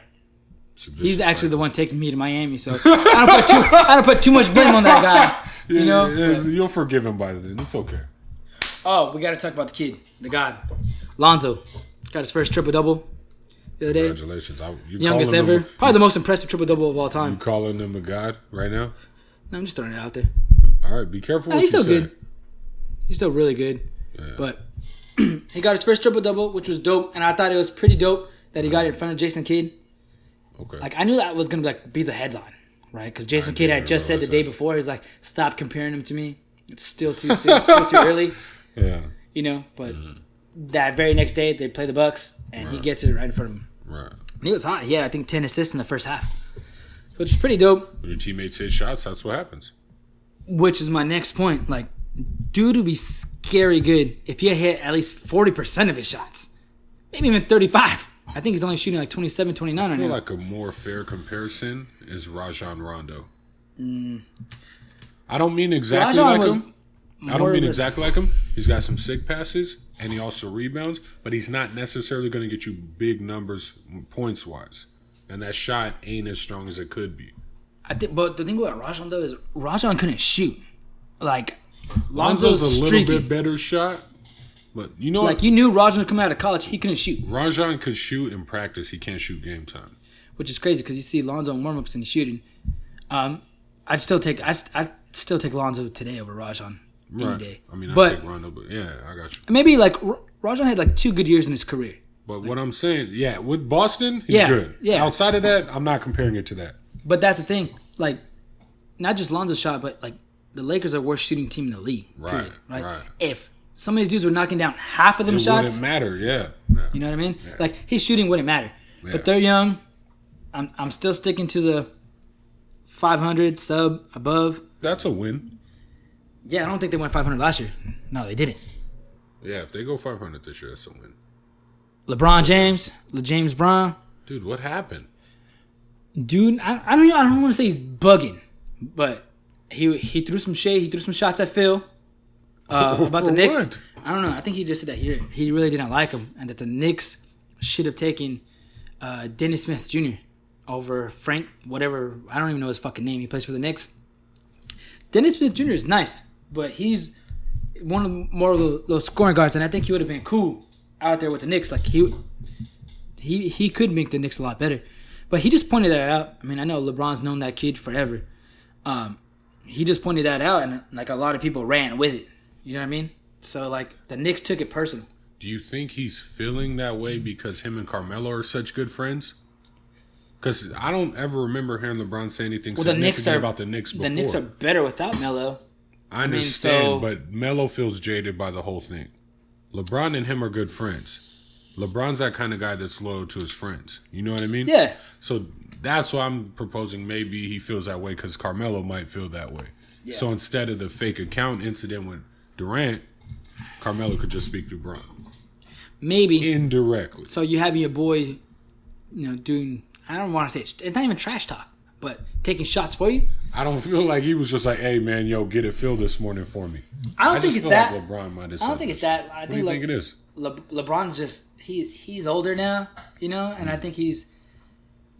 He's actually the one taking me to Miami, so I don't put too much blame on that guy. You know? You'll forgive him by then. It's okay. Oh, we got to talk about the kid, the god. Lonzo. Got his first triple-double the other day. Congratulations. Youngest ever. Probably the most impressive triple-double of all time. You calling him a god right now? No, I'm just throwing it out there. All right, be careful what he's you still say. good. He's still really good. Yeah. But he got his first triple-double, which was dope. And I thought it was pretty dope that he got it in front of Jason Kidd. Okay. Like, I knew that was going to be the headline, right? Because Jason Kidd had just said the day before, he was like, stop comparing him to me. It's still too soon, still too early. Yeah. You know, but that very next day, they play the Bucks, and he gets it right in front of him. Right. And he was hot. He had, I think, 10 assists in the first half. Which is pretty dope. When your teammates hit shots, that's what happens. Which is my next point. Like, dude would be scary good if he had hit at least 40% of his shots. Maybe even 35. I think he's only shooting like 27, 29 right now. I feel like a more fair comparison is Rajon Rondo. I don't mean exactly like him. I don't mean exactly like him. He's got some sick passes, and he also rebounds, but he's not necessarily going to get you big numbers points-wise. And that shot ain't as strong as it could be. but the thing about Rajon though is Rajon couldn't shoot. Like Lonzo's a little bit better shot, but you know, like you knew Rajon coming out of college, he couldn't shoot. Rajon could shoot in practice. He can't shoot game time, which is crazy because you see Lonzo in warm-ups and he's shooting. I'd still take Lonzo today over Rajon any day. I mean, I take Rondo, but yeah, I got you. Maybe like Rajon had like 2 good years in his career. But what I'm saying, with Boston, he's good. Yeah. Outside of that, I'm not comparing it to that. But that's the thing, like, not just Lonzo's shot, but like the Lakers are worst shooting team in the league. Right. If some of these dudes were knocking down half of them shots, it wouldn't matter. Yeah. You know what I mean? Yeah. Like his shooting wouldn't matter. Yeah. But they're young. I'm still sticking to the 500 sub above. That's a win. Yeah, I don't think they went 500 last year. No, they didn't. Yeah, if they go 500 this year, that's a win. LeBron James, James Brown. Dude, what happened? Dude, I don't want to say he's bugging, but he threw some shade. He threw some shots at Phil about the Knicks. What? I don't know. I think he just said that he really didn't like him, and that the Knicks should have taken Dennis Smith Jr. over Frank, whatever. I don't even know his fucking name. He plays for the Knicks. Dennis Smith Jr. is nice, but he's one of the more of those scoring guards, and I think he would have been cool out there with the Knicks. Like he could make the Knicks a lot better. But he just pointed that out. I mean, I know LeBron's known that kid forever. He just pointed that out, and like a lot of people ran with it. You know what I mean? So like the Knicks took it personal. Do you think he's feeling that way because him and Carmelo are such good friends? Because I don't ever remember hearing LeBron say anything significant about the Knicks before. The Knicks are better without Melo. I understand, but Melo feels jaded by the whole thing. LeBron and him are good friends. LeBron's that kind of guy that's loyal to his friends. You know what I mean? Yeah. So that's why I'm proposing maybe he feels that way because Carmelo might feel that way. Yeah. So instead of the fake account incident with Durant, Carmelo could just speak through Bron. Maybe. Indirectly. So you have your boy, doing, I don't want to say it's not even trash talk, but taking shots for you. I don't feel like he was just like, hey, man, get it filled this morning for me. I don't think it's that. Like LeBron might have I don't think it's that. What do you think it is? LeBron's just, he's older now, and I think he's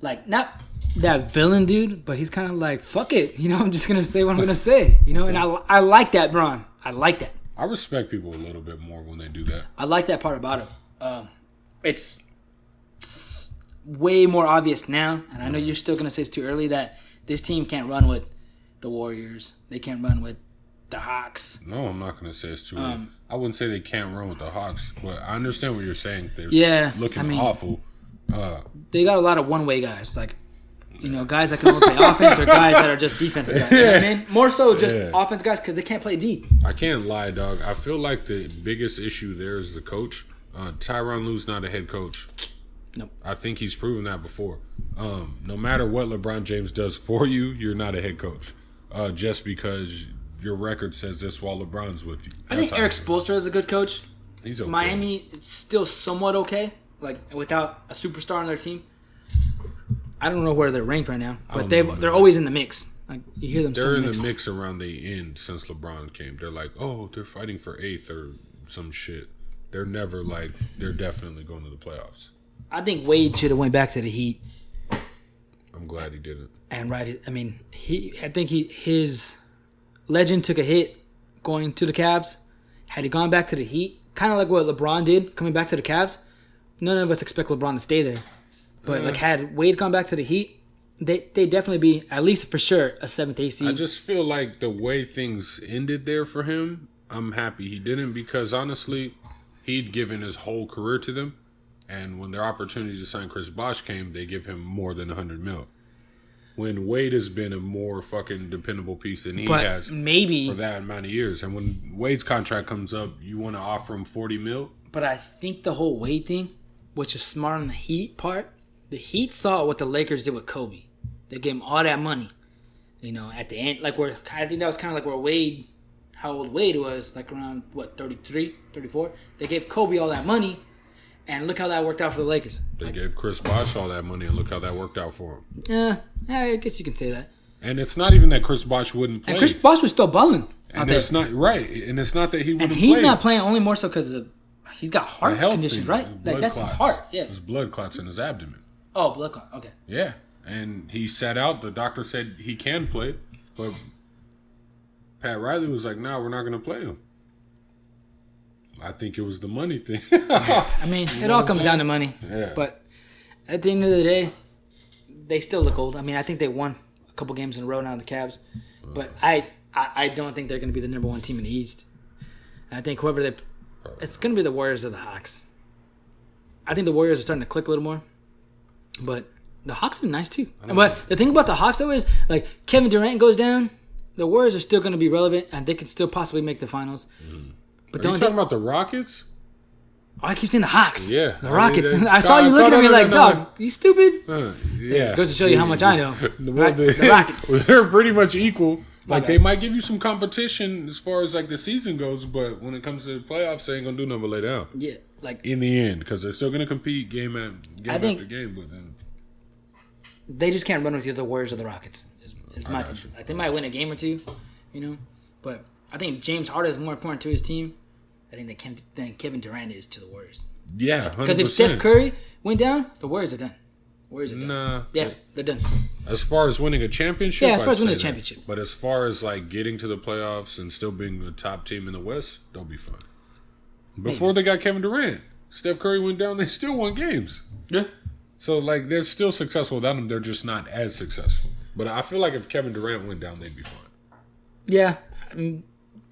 like not that villain dude, but he's kind of like, fuck it, I'm just going to say what I'm going to say, and I like that, Bron. I like that. I respect people a little bit more when they do that. I like that part about him. It's way more obvious now, and I know you're still going to say it's too early, that this team can't run with the Warriors. They can't run with the Hawks. No, I'm not going to say it's too early. I wouldn't say they can't run with the Hawks, but I understand what you're saying. They're looking awful. They got a lot of one-way guys, like, guys that can only play offense or guys that are just defensive guys. You know what I mean? More so just offense guys because they can't play D. I can't lie, dog. I feel like the biggest issue there is the coach. Tyronn Lue's not a head coach. Nope. I think he's proven that before. No matter what LeBron James does for you, you're not a head coach. Just because your record says this while LeBron's with you. I think Eric Spoelstra is a good coach. He's okay. Miami is still somewhat okay, like without a superstar on their team. I don't know where they're ranked right now, but they're always in the mix. Like you hear them. They're in the mix around the end since LeBron came. They're like, they're fighting for 8th or some shit. They're never like they're definitely going to the playoffs. I think Wade should have went back to the Heat. I'm glad he didn't. And I think his legend took a hit going to the Cavs. Had he gone back to the Heat, kind of like what LeBron did coming back to the Cavs, none of us expect LeBron to stay there. But had Wade gone back to the Heat, they'd definitely be, at least for sure, a 7th AC. I just feel like the way things ended there for him, I'm happy he didn't because honestly, he'd given his whole career to them. And when their opportunity to sign Chris Bosh came, they give him more than $100 million. When Wade has been a more fucking dependable piece than he has for that amount of years. And when Wade's contract comes up, you want to offer him $40 million? But I think the whole Wade thing, which is smart on the Heat part, the Heat saw what the Lakers did with Kobe. They gave him all that money. At the end, like where I think that was kind of like where Wade, how old Wade was, like around, 33, 34? They gave Kobe all that money. And look how that worked out for the Lakers. They gave Chris Bosh all that money, and look how that worked out for him. Yeah, I guess you can say that. And it's not even that Chris Bosh wouldn't play. And Chris Bosh was still balling. And it's not right. And it's not that he wouldn't play. And he's not playing only more so because he's got heart conditions, right? Like that's his heart. Yeah, his blood clots in his abdomen. Oh, blood clot. Okay. Yeah, and he sat out. The doctor said he can play, but Pat Riley was like, "No, we're not going to play him." I think it was the money thing. I mean, it all comes down to money. Yeah. But at the end of the day, they still look old. I mean, I think they won a couple games in a row now, the Cavs. But I don't think they're going to be the number one team in the East. I think it's going to be the Warriors or the Hawks. I think the Warriors are starting to click a little more. But the Hawks are nice too. But the thing about the Hawks though is, like, Kevin Durant goes down, the Warriors are still going to be relevant, and they could still possibly make the finals. But Are you talking about the Rockets? Oh, I keep saying the Hawks. Yeah. The Rockets. I saw you looking at me like, dog, you stupid? Yeah. It goes to show you how much I know. Right? The Rockets. They're pretty much equal. Like, they might give you some competition as far as, like, the season goes, but when it comes to the playoffs, they ain't going to do nothing but lay down. Yeah. Like, in the end, because they're still going to compete game after game. But then they just can't run with the other Warriors or the Rockets. Like, they might win a game or two, you know. But I think James Harden is more important to his team, I think, than Kevin Durant is to the Warriors. Yeah, because if Steph Curry went down, the Warriors are done. Nah. Yeah, they're done. As far as winning a championship? Yeah, as far as winning a championship. But as far as, like, getting to the playoffs and still being the top team in the West, they'll be fine. Before they got Kevin Durant, Steph Curry went down, they still won games. Yeah. So, like, they're still successful without him. They're just not as successful. But I feel like if Kevin Durant went down, they'd be fine. Yeah. I mean,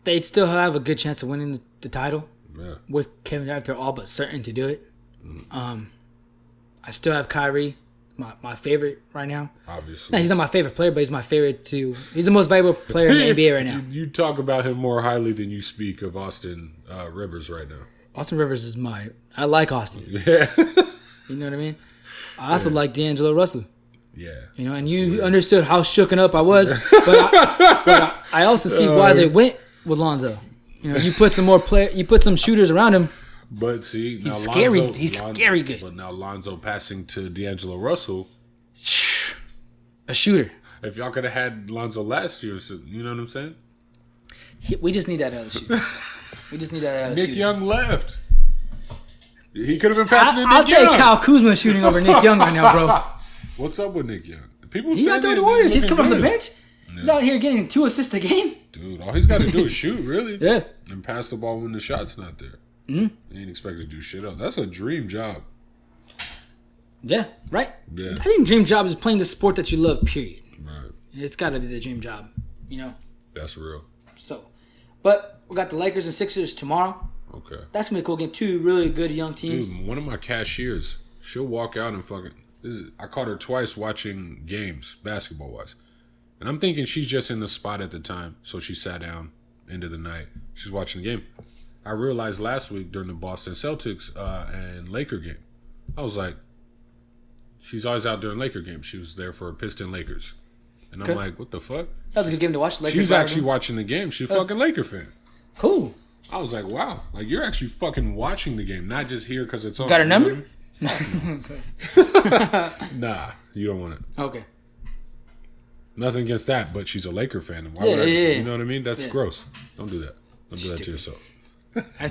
they'd still have a good chance of winning the title. Yeah. With Kevin Durant, they're all but certain to do it. I still have Kyrie, my favorite right now. Obviously. No, he's not my favorite player, but he's my favorite too. He's the most valuable player in the NBA right now. You talk about him more highly than you speak of Austin Rivers right now. Austin Rivers is I like Austin. Yeah. You know what I mean? I also like D'Angelo Russell. Yeah. You know, and you understood how shooken up I was, but I also see why they went with Lonzo. You know, you put some shooters around him. But see, he's scary. He's scary good. But now Lonzo passing to D'Angelo Russell, a shooter. If y'all could have had Lonzo last year, you know what I'm saying? We just need that other shooter. We just need that other Nick shooter. Young left. He could have been passing to Nick I'll Young. take Kyle Kuzma shooting over Nick Young right now, bro. What's up with Nick Young? People He's say out there with the Warriors. He's coming off the bench. Yeah. He's out here getting 2 assists a game. Dude, all he's got to do is shoot, really. Yeah. And pass the ball when the shot's not there. Mm-hmm. He ain't expected to do shit else. That's a dream job. Yeah, right? Yeah. I think dream job is playing the sport that you love, period. Right. It's got to be the dream job, you know? That's real. So, but we got the Lakers and Sixers tomorrow. Okay. That's going to be a cool game. 2 really good young teams. Dude, one of my cashiers, she'll walk out and fucking... I caught her twice watching games, basketball-wise. And I'm thinking she's just in the spot at the time, so she sat down into the night. She's watching the game. I realized last week during the Boston Celtics and Laker game, I was like, she's always out during Laker games. She was there for Piston Lakers. And I'm like, what the fuck? That was a good game to watch. Lakers she's actually watching the game. She's a fucking Laker fan. Cool. I was like, wow. Like, you're actually fucking watching the game, not just here because it's on. Got her number? Nah, you don't want it. Okay. Nothing against that, but she's a Laker fan. Why would I? You know what I mean? That's gross. Don't do that. Don't do that to yourself.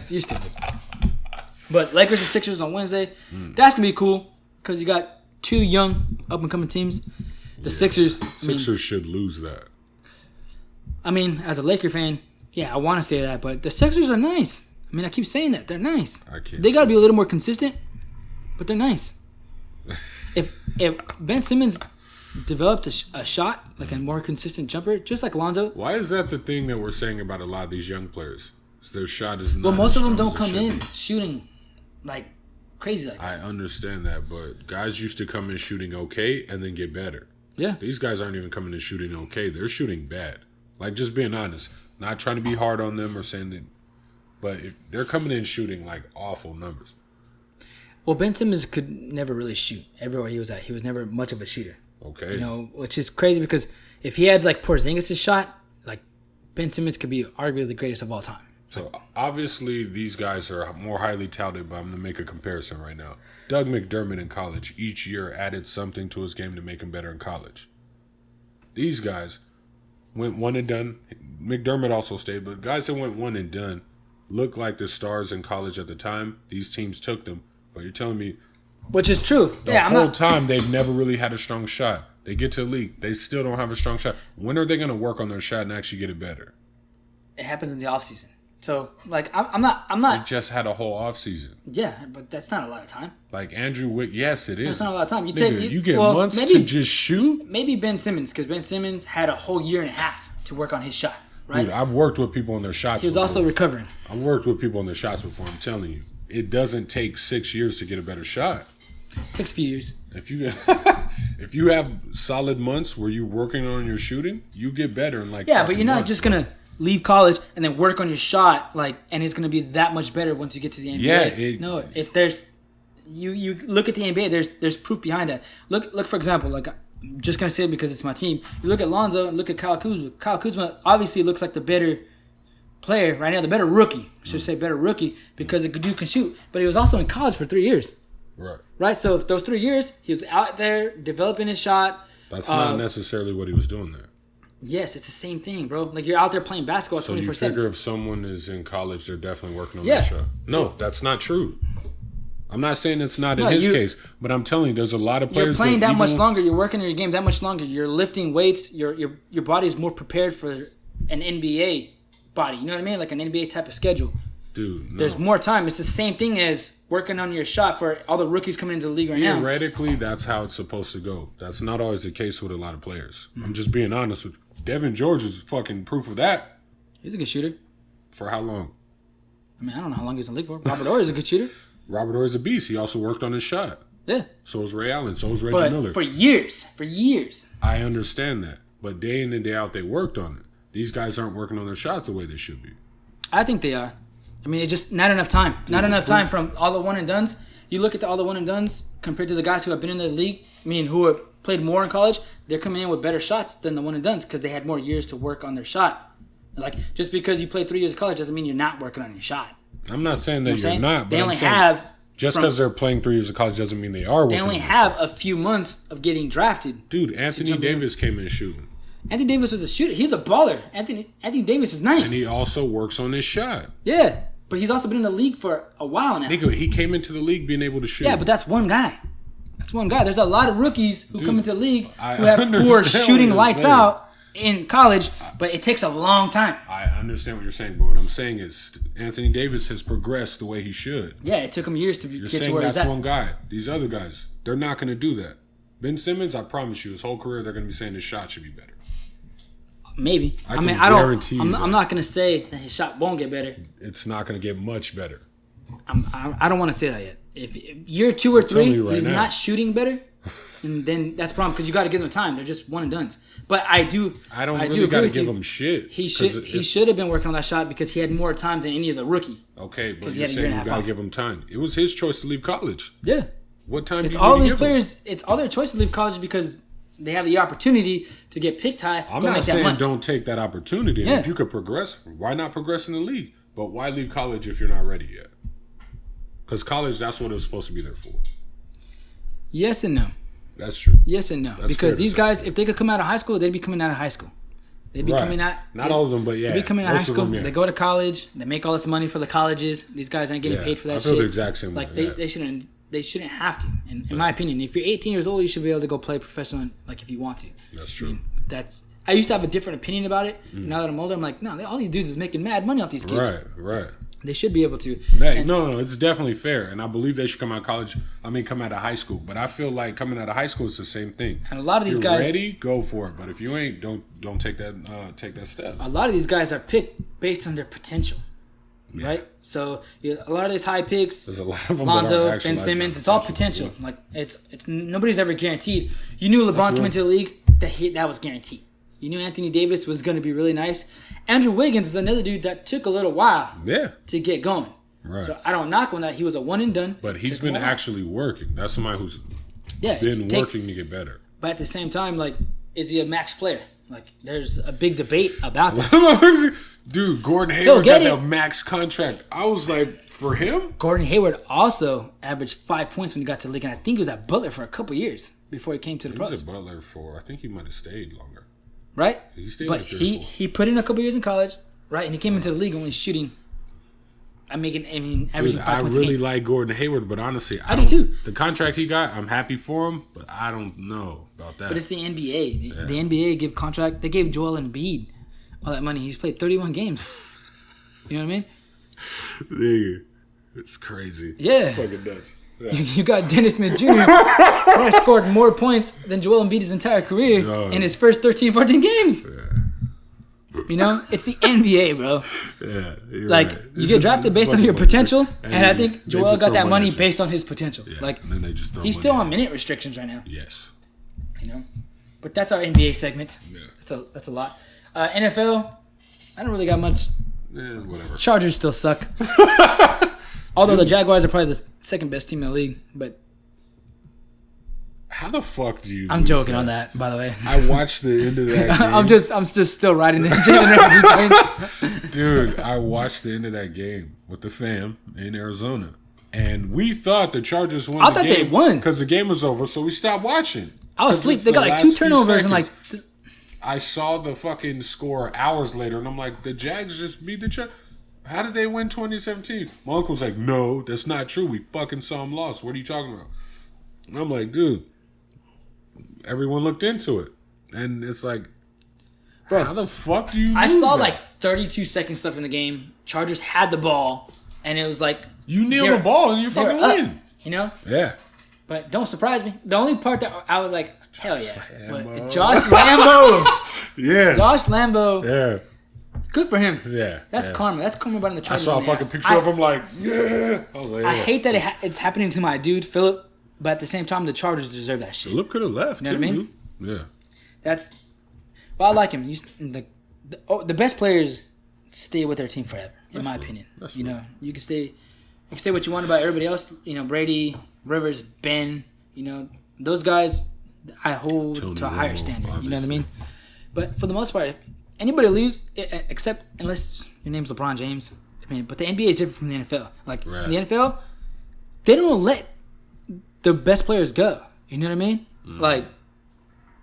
You're stupid. But Lakers and Sixers on Wednesday. That's going to be cool because you got 2 young, up-and-coming teams. The Sixers... Sixers should lose that. I mean, as a Laker fan, yeah, I want to say that, but the Sixers are nice. I mean, I keep saying that. They're nice. They got to be a little more consistent, but they're nice. If Ben Simmons developed a shot, like a more consistent jumper, just like Lonzo... Why is that the thing that we're saying about a lot of these young players? Their shot is not. Well, most of them don't come in shooting like crazy like that. I understand that, but guys used to come in shooting okay and then get better. Yeah. These guys aren't even coming in shooting okay. They're shooting bad. Like, just being honest. Not trying to be hard on them or saying that. But if they're coming in shooting like awful numbers. Well, Ben Simmons could never really shoot everywhere he was at. He was never much of a shooter. Okay. You know, which is crazy because if he had like Porzingis' shot, like Ben Simmons could be arguably the greatest of all time. So, obviously, these guys are more highly touted, but I'm going to make a comparison right now. Doug McDermott in college each year added something to his game to make him better in college. These guys went one and done. McDermott also stayed, but guys that went one and done looked like the stars in college at the time. These teams took them, but you're telling me... Which is true. The whole time, they've never really had a strong shot. They get to the league. They still don't have a strong shot. When are they going to work on their shot and actually get it better? It happens in the offseason. So, like, I'm not. They just had a whole offseason. Yeah, but that's not a lot of time. Like Andrew Wick, yes, it is. That's not a lot of time. You get months to just shoot? Maybe Ben Simmons, because Ben Simmons had a whole year and a half to work on his shot, right? Dude, I've worked with people on their shots He was also recovering. I've worked with people on their shots before, I'm telling you. It doesn't take 6 years to get a better shot. It takes a few years. If you have solid months where you're working on your shooting, you get better in like but you're not months, just going to leave college and then work on your shot, like, and it's going to be that much better once you get to the NBA. Yeah. If there's you look at the NBA, there's proof behind that. Look for example, like, I'm just going to say it because it's my team. You look at Lonzo and look at Kyle Kuzma. Kyle Kuzma obviously looks like the better player right now, the better rookie. I should say better rookie because the dude can shoot. But he was also in college for 3 years. Right. So if those 3 years, he was out there developing his shot. That's not necessarily what he was doing there. Yes, it's the same thing, bro. Like, you're out there playing basketball 24/7. So you figure if someone is in college, they're definitely working on their shot. No, that's not true. I'm not saying it's not in his case, but I'm telling you, there's a lot of players. You're playing that much longer. You're working on your game that much longer. You're lifting weights. Your body's more prepared for an NBA body. You know what I mean? Like an NBA type of schedule. Dude, no. There's more time. It's the same thing as working on your shot for all the rookies coming into the league right now. Theoretically, that's how it's supposed to go. That's not always the case with a lot of players. I'm just being honest with you. Devin George is fucking proof of that. He's a good shooter. For how long? I mean, I don't know how long he was in the league for. Robert Horry is a good shooter. Robert Horry's a beast. He also worked on his shot. Yeah. So is Ray Allen. So is Reggie Miller. For years. I understand that. But day in and day out, they worked on it. These guys aren't working on their shots the way they should be. I think they are. I mean, it's just not enough time. Dude, not enough time from all the one and dones. You look at all the one and dones compared to the guys who have been in the league. I mean, who have played more in college. They're coming in with better shots than the one and dones because they had more years to work on their shot. Like, just because you played 3 years of college doesn't mean you're not working on your shot. I'm not saying that you're not. But they only have. Just because they're playing 3 years of college doesn't mean they are working. They only have a few months of getting drafted. Dude, Anthony Davis came in shooting. Anthony Davis was a shooter. He's a baller. Anthony Davis is nice. And he also works on his shot. Yeah, but he's also been in the league for a while now. Nigga, he came into the league being able to shoot. Yeah, but that's one guy. There's a lot of rookies who come into the league who are shooting lights out in college, but it takes a long time. I understand what you're saying, but what I'm saying is Anthony Davis has progressed the way he should. Yeah, it took him years to get to where he's at. You're saying that's one guy. These other guys, they're not going to do that. Ben Simmons, I promise you, his whole career, they're going to be saying his shot should be better. Maybe. I'm not going to say that his shot won't get better. It's not going to get much better. I don't want to say that yet. If year 2 or 3, he's not shooting better, and then that's a problem because you got to give them time. They're just one and dones. But I don't really got to give him shit. He should have been working on that shot because he had more time than any of the rookie. Okay, but you're saying you got to give him time. It was his choice to leave college. Yeah. What time? It's all these players. It's all their choice to leave college because they have the opportunity to get picked high. I'm not saying don't take that opportunity. Yeah. If you could progress, why not progress in the league? But why leave college if you're not ready yet? Because college, that's what it was supposed to be there for. Yes and no. That's true. Yes and no. That's because these guys, if they could come out of high school, they'd be coming out of high school. They'd be coming out. Not all of them, but yeah. They'd be coming out of high school. They go to college. They make all this money for the colleges. These guys aren't getting paid for that shit. I feel the exact same way. They shouldn't. They shouldn't have to. In my opinion, if you're 18 years old, you should be able to go play professional, like if you want to. That's true. I used to have a different opinion about it. Now that I'm older, I'm like, no, all these dudes is making mad money off these kids. Right. They should be able to. No, it's definitely fair, and I believe they should come out of college. Come out of high school. But I feel like coming out of high school is the same thing. And a lot of these guys, guys, ready, go for it. But if you ain't, don't take that step. A lot of these guys are picked based on their potential, right? So a lot of these high picks, there's a lot of them. Lonzo, Ben Simmons, it's all potential. Yeah. Like it's nobody's ever guaranteed. You knew LeBron came into the league that was guaranteed. You knew Anthony Davis was going to be really nice. Andrew Wiggins is another dude that took a little while to get going. Right. So I don't knock on that. He was a one and done. But he's been actually working. That's somebody who's been working to get better. But at the same time, like, is he a max player? Like, there's a big debate about that. Dude, Gordon Hayward got that max contract. I was like, for him? Gordon Hayward also averaged 5 points when he got to the league. And I think he was at Butler for a couple years before he came to the pros. He was at Butler I think he might have stayed longer. Right? He stayed but he put in a couple years in college, right? And he came into the league only shooting averaging 5 I points really a game. like Gordon Hayward, but honestly, I do too. The contract he got, I'm happy for him, but I don't know about that. But it's the NBA. The NBA give contract. They gave Joel Embiid all that money. He's played 31 games. You know what I mean? Nigga, it's crazy. Yeah. It's fucking nuts. Yeah. You got Dennis Smith Jr. who scored more points than Joel Embiid his entire career in his first 13, 14 games. Yeah. You know? It's the NBA, bro. Yeah. Like, right. you get drafted based on your potential, and I think Joel got that money based on his potential. Yeah. Like, and then they just he's still on minute restrictions right now. Yes. You know? But that's our NBA segment. Yeah. That's a lot. NFL, I don't really got much. Whatever. Chargers still suck. Although the Jaguars are probably the second best team in the league, but how the fuck do you? I'm joking on that, by the way. I watched the end of that game. I'm just still riding the Jalen Ramsey train. Dude, I watched the end of that game with the fam in Arizona, and we thought the Chargers won. I thought they won because the game was over, so we stopped watching. I was asleep. They got like 2 turnovers and like. I saw the fucking score hours later, and I'm like, the Jags just beat the Chargers. How did they win 2017? My uncle's like, no, that's not true. We fucking saw them lost. What are you talking about? And I'm like, dude, everyone looked into it. And it's like, bro, how the fuck do you I saw that? like 32 seconds left in the game. Chargers had the ball, and it was like... You kneel the ball and you fucking win. You know? Yeah. But don't surprise me. The only part that I was like, hell yeah. But Josh Lambo. Yes. Josh Lambo. Yeah. Good for him. Yeah. That's karma. That's karma by the I Chargers. saw a fucking picture of him like, yeah. I was like, I hate that it's happening to my dude, Philip, but at the same time, the Chargers deserve that shit. Philip could have left, you know what I mean? Yeah. That's... Well, I like him. The best players stay with their team forever, in my opinion. You know, you can say what you want about everybody else. You know, Brady, Rivers, Ben, you know, those guys I hold Tony to a higher Romo, standard. obviously. You know what I mean? But for the most part, if anybody leaves, except unless your name's LeBron James, I mean, but the NBA is different from the NFL. Like, in the NFL, they don't let the best players go. You know what I mean? Like,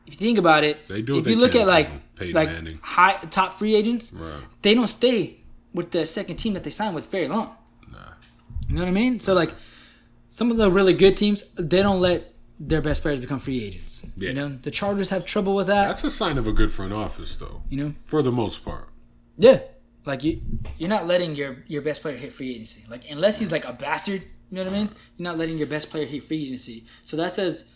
if you think about it, they do if you look at like Manning. high top free agents, Right. they don't stay with the second team that they sign with very long. Nah. You know what I mean? So like some of the really good teams, they don't let their best players become free agents. Yeah. You know, the Chargers have trouble with that. That's a sign of a good front office, though. You know, for the most part. Yeah, like you're not letting your best player hit free agency. Like unless he's like a bastard, you know what I mean? You're not letting your best player hit free agency. So that says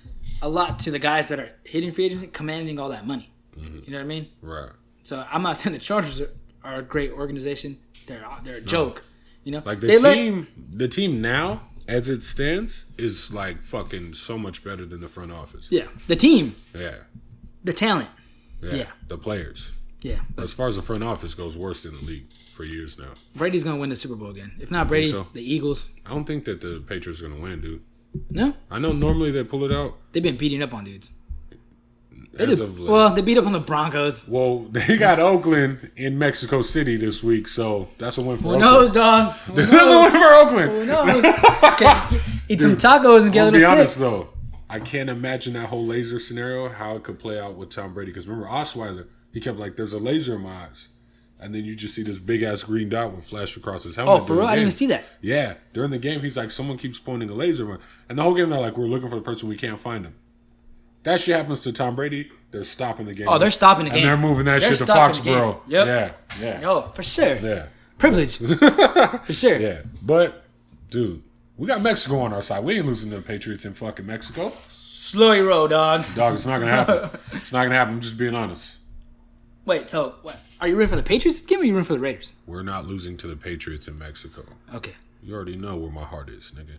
a lot to the guys that are hitting free agency, commanding all that money. Mm-hmm. You know what I mean? Right. So I'm not saying the Chargers are a great organization. They're a joke. You know, like the team now, as it stands, is like fucking so much better than the front office. Yeah, the team. Yeah. The talent. Yeah. The players. Yeah. As far as the front office goes, worse than the league for years now. Brady's gonna win the Super Bowl again. If not Brady, the Eagles. I don't think that the Patriots are gonna win, dude. No. I know normally they pull it out. They've been beating up on dudes. Well, they beat up on the Broncos. Well, they got Oakland in Mexico City this week, so that's a win for Who Oakland. knows, dog? That's a win for Oakland. Who knows? Eat some tacos and get a little sick. I'll be honest, though. I can't imagine that whole laser scenario, how it could play out with Tom Brady. Because remember, Osweiler, he kept like, there's a laser in my eyes. And then you just see this big-ass green dot would flash across his helmet. Oh, for real? I didn't even see that. Yeah. During the game, he's like, someone keeps pointing a laser. And the whole game, they're like, we're looking for the person, we can't find him. That shit happens to Tom Brady, they're stopping the game. Oh, they're stopping the game. And they're moving that shit to Foxborough. Yep. Yeah. Oh, for sure. Yeah. Privilege. For sure. Yeah. But, dude, we got Mexico on our side. We ain't losing to the Patriots in fucking Mexico. Slow your roll, dog. Dog, it's not going to happen. It's not going to happen. I'm just being honest. Wait, so what? Are you rooting for the Patriots game or are you rooting for the Raiders? We're not losing to the Patriots in Mexico. Okay. You already know where my heart is, nigga.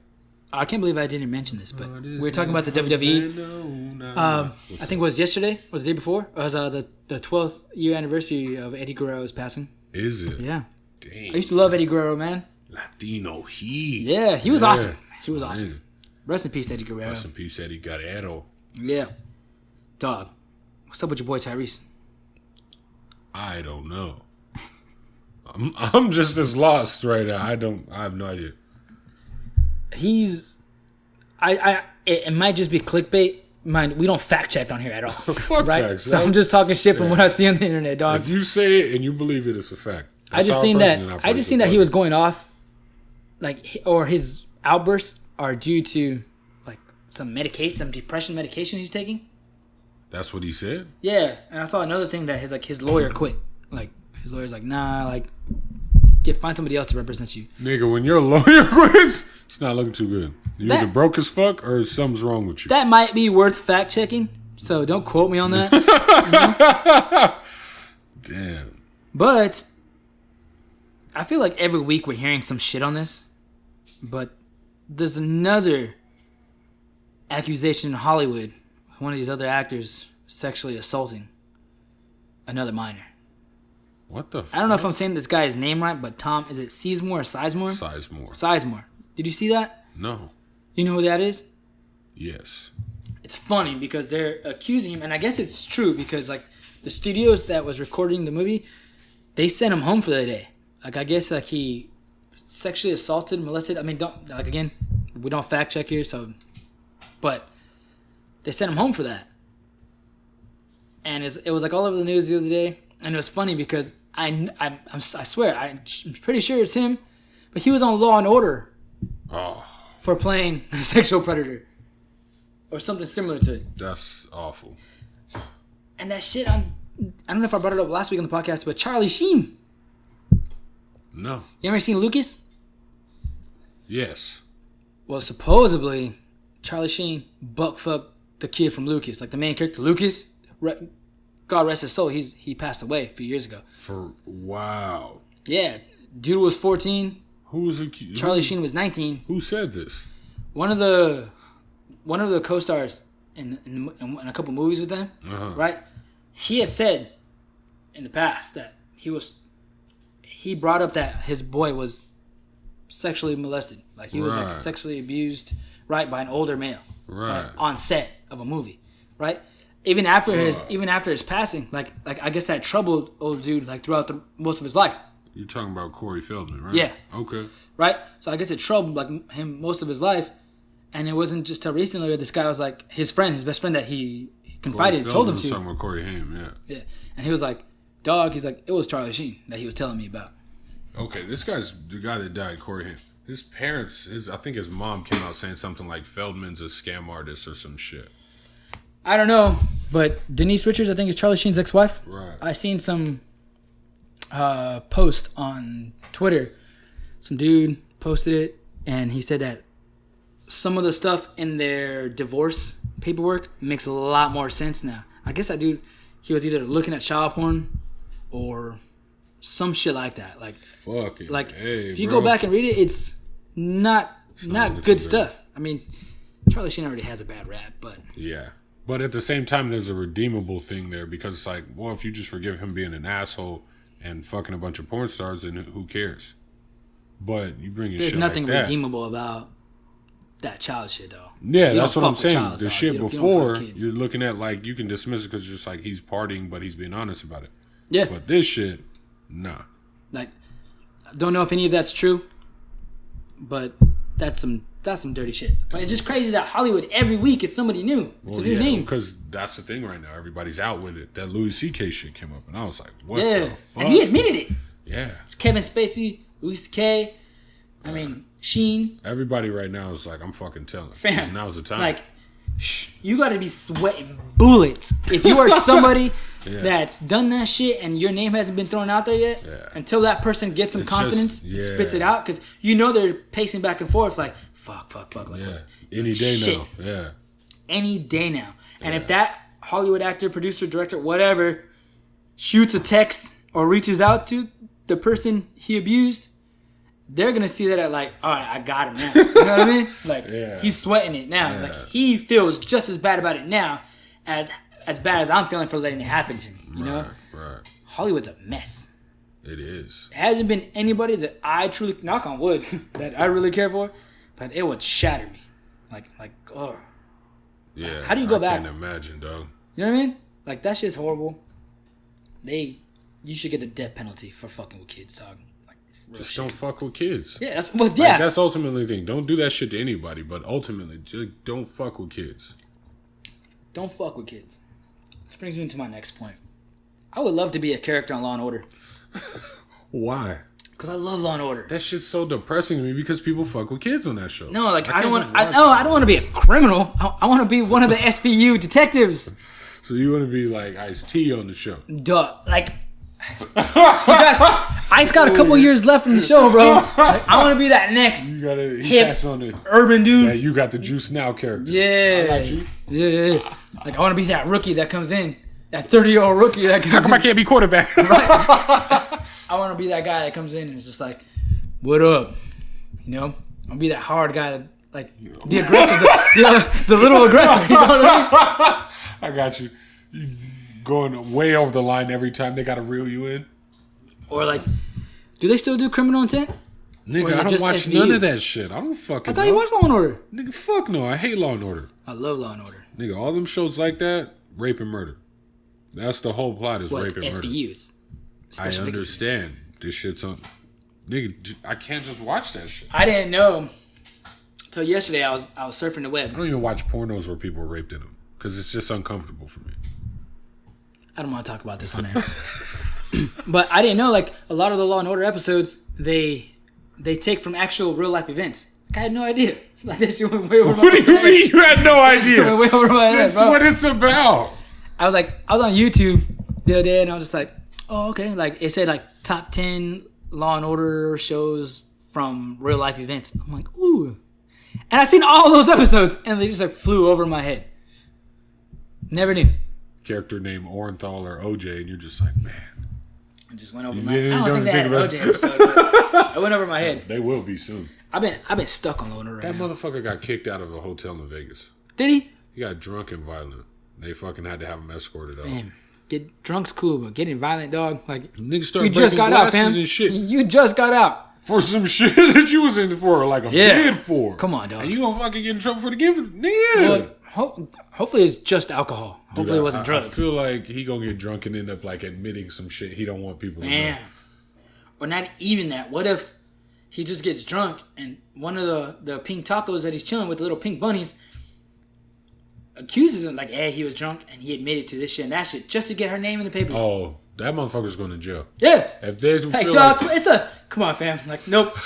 I can't believe I didn't mention this, but we were talking about the WWE. I think it was yesterday or the day before. It was the 12th year anniversary of Eddie Guerrero's passing. Is it? Yeah. Dang. I used to love Eddie Guerrero, man. Latino heat. Yeah, he was awesome. He was awesome. Man. Rest in peace, Eddie Guerrero. Rest in peace, Eddie Guerrero. Yeah. Dog. What's up with your boy Tyrese? I don't know. I'm just as lost right now. I have no idea. It might just be clickbait. Mind, we don't fact check on here at all. Fuck right? facts. So I'm just talking shit from what I see on the internet, dog. If you say it and you believe it, it's a fact. I just seen that he was going off or his outbursts are due to like some medication, some depression medication he's taking. That's what he said? Yeah, and I saw another thing that his lawyer quit. Like his lawyer's like, nah, like find somebody else to represent you. Nigga, when your lawyer quits, it's not looking too good. You either broke as fuck or something's wrong with you. That might be worth fact checking, so don't quote me on that. Damn. But I feel like every week we're hearing some shit on this. But there's another accusation in Hollywood. One of these other actors sexually assaulting another minor. What the fuck? I don't know if I'm saying this guy's name right, but Tom, is it Sizemore or Sizemore? Sizemore. Did you see that? No. You know who that is? Yes. It's funny because they're accusing him, and I guess it's true because like the studios that was recording the movie, they sent him home for the day. Like I guess like he sexually assaulted, molested. I mean, don't like again, we don't fact check here, so but they sent him home for that. And it was like all over the news the other day, and it was funny because I swear I'm pretty sure it's him, but he was on Law and Order for playing a sexual predator or something similar to it. That's awful. And that shit, I don't know if I brought it up last week on the podcast, but Charlie Sheen. No. You ever seen Lucas? Yes. Well, supposedly Charlie Sheen buck-fucked the kid from Lucas, like the main character, Lucas. God rest his soul. He passed away a few years ago. Wow. Yeah, dude was 14. Who was Charlie Sheen was 19. Who said this? One of the co-stars in a couple movies with them, right? He had said in the past that he brought up that his boy was sexually molested, like he was like sexually abused, right, by an older male, right, on set of a movie, right? Even after his passing, like I guess that troubled old dude like throughout most of his life. You're talking about Corey Feldman, right? Yeah. Okay. Right? So I guess it troubled like him most of his life. And it wasn't just till recently where this guy was like his best friend that he confided, told him to. Talking about Corey Haim, yeah. Yeah. And he was like, dog, he's like, it was Charlie Sheen that he was telling me about. Okay, this guy's the guy that died, Corey Haim. His parents, I think his mom came out saying something like Feldman's a scam artist or some shit. I don't know, but Denise Richards, I think, is Charlie Sheen's ex-wife. Right. I seen some post on Twitter. Some dude posted it, and he said that some of the stuff in their divorce paperwork makes a lot more sense now. I guess that dude, he was either looking at child porn or some shit like that. Like, fucking like hey, if you bro. go back and read it, it's not good stuff. I mean, Charlie Sheen already has a bad rap, but yeah. But at the same time, there's a redeemable thing there because it's like, well, if you just forgive him being an asshole and fucking a bunch of porn stars, then who cares? But you bring in shit like that. There's nothing redeemable about that child shit, though. Yeah, that's what I'm saying. The shit before, you're looking at like, you can dismiss it because it's just like he's partying, but he's being honest about it. Yeah. But this shit, nah. Like, I don't know if any of that's true, but that's some dirty shit. But it's just crazy that Hollywood, every week, it's somebody new. It's a new name. Because that's the thing right now. Everybody's out with it. That Louis C.K. shit came up, and I was like, what the fuck? And he admitted it. Yeah. It's Kevin Spacey, Louis C.K., I mean, Sheen. Everybody right now is like, I'm fucking telling. Fam, now's the time. Like, you got to be sweating bullets. If you are somebody that's done that shit and your name hasn't been thrown out there yet, until that person gets some confidence and spits it out, because you know they're pacing back and forth like, fuck. Like, any day now. Yeah. Any day now. And if that Hollywood actor, producer, director, whatever, shoots a text or reaches out to the person he abused, they're going to see that at like, all right, I got him now. You know what I mean? Like, he's sweating it now. Yeah. Like, he feels just as bad about it now as bad as I'm feeling for letting it happen to me. You know? Right. Hollywood's a mess. It is. It hasn't been anybody that I truly, knock on wood, that I really care for, but it would shatter me. Like, oh. Yeah. How do you go back? I can't imagine, dog. You know what I mean? Like, that shit's horrible. You should get the death penalty for fucking with kids, dog. Just don't fuck with kids. Yeah, that's ultimately the thing. Don't do that shit to anybody, but ultimately, just don't fuck with kids. Don't fuck with kids. Which brings me to my next point. I would love to be a character on Law and Order. Why? Because Because I love Law and Order. That shit's so depressing to me because people fuck with kids on that show. No, like I don't want. I don't want to be a criminal. I want to be one of the SVU detectives. So you want to be like Ice-T on the show? Duh. Like, Ice got a couple years left in the show, bro. Like, I want to be that next hip on the urban dude. Yeah, you got the Juice Now character. Yeah. I got you. Yeah. Like, I want to be that rookie that comes in. That 30-year-old rookie that comes in. How come I can't be quarterback? Right. I want to be that guy that comes in and is just like, what up? You know? I want to be that hard guy that, like, the aggressive, the little aggressor. You know what I mean? I got you. You going way over the line every time they got to reel you in. Or, like, do they still do Criminal Intent? Nigga, I don't watch none of that shit. I don't fucking know. I thought you watched Law and Order. Nigga, fuck no. I hate Law and Order. I love Law and Order. Nigga, all them shows like that, rape and murder. That's the whole plot is rape and murder. SVUs. I understand. This shit's on... Nigga, I can't just watch that shit. I didn't know until yesterday. I was surfing the web. I don't even watch pornos where people are raped in them because it's just uncomfortable for me. I don't want to talk about this on air. But I didn't know, like, a lot of the Law and Order episodes, they take from actual real life events. Like, I had no idea. Like, that shit went way over my head. What do you mean you had no idea? Went way over my head, That's bro. what it's about. I was on YouTube the other day and I was just like, oh, okay. Like, it said, like, top 10 Law and Order shows from real life events. I'm like, ooh. And I seen all those episodes and they just, like, flew over my head. Never knew. Character named Orenthal or OJ, and you're just like, man. It just went over my head. I don't think they had an OJ episode, but it went over my head. They will be soon. I've been stuck on Law and Order right now. That motherfucker got kicked out of a hotel in Vegas. Did he? He got drunk and violent. They fucking had to have him escorted out. Damn. Get drunk's cool, but getting violent, dog. Like, niggas start you just got out, fam. And shit. You just got out. For some shit that you was in for, like a bid for. Come on, dog. And you gonna fucking get in trouble for the gift? Nigga. Well, hopefully it's just alcohol. Hopefully it wasn't drugs. I feel like he gonna get drunk and end up like admitting some shit he don't want people to know. Or not even that. What if he just gets drunk and one of the pink tacos that he's chilling with, the little pink bunnies, accuses him like, hey, he was drunk and he admitted to this shit and that shit just to get her name in the papers. Oh, that motherfucker's going to jail. Yeah. If there's like, dog, come on, fam. Like, nope.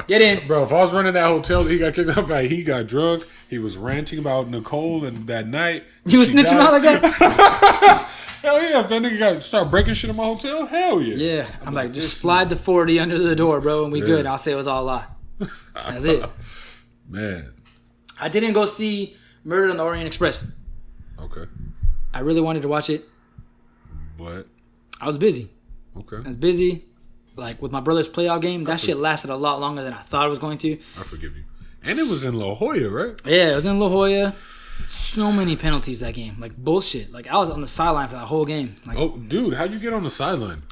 Get in. Bro, if I was running that hotel that he got kicked out by, he got drunk, he was ranting about Nicole and that night. You was snitching out like that? Hell yeah, if that nigga got start breaking shit in my hotel, hell yeah. Yeah. I'm like, just slide the 40 under the door, bro, and we good. I'll say it was all a lie. That's it. Man. I didn't go see Murder on the Orient Express. Okay. I really wanted to watch it. But? I was busy. Okay. I was busy. Like, with my brother's playoff game, that shit lasted a lot longer than I thought it was going to. I forgive you. And it was in La Jolla, right? Yeah, it was in La Jolla. So many penalties that game. Like, bullshit. Like, I was on the sideline for that whole game. Like, oh, dude, how'd you get on the sideline?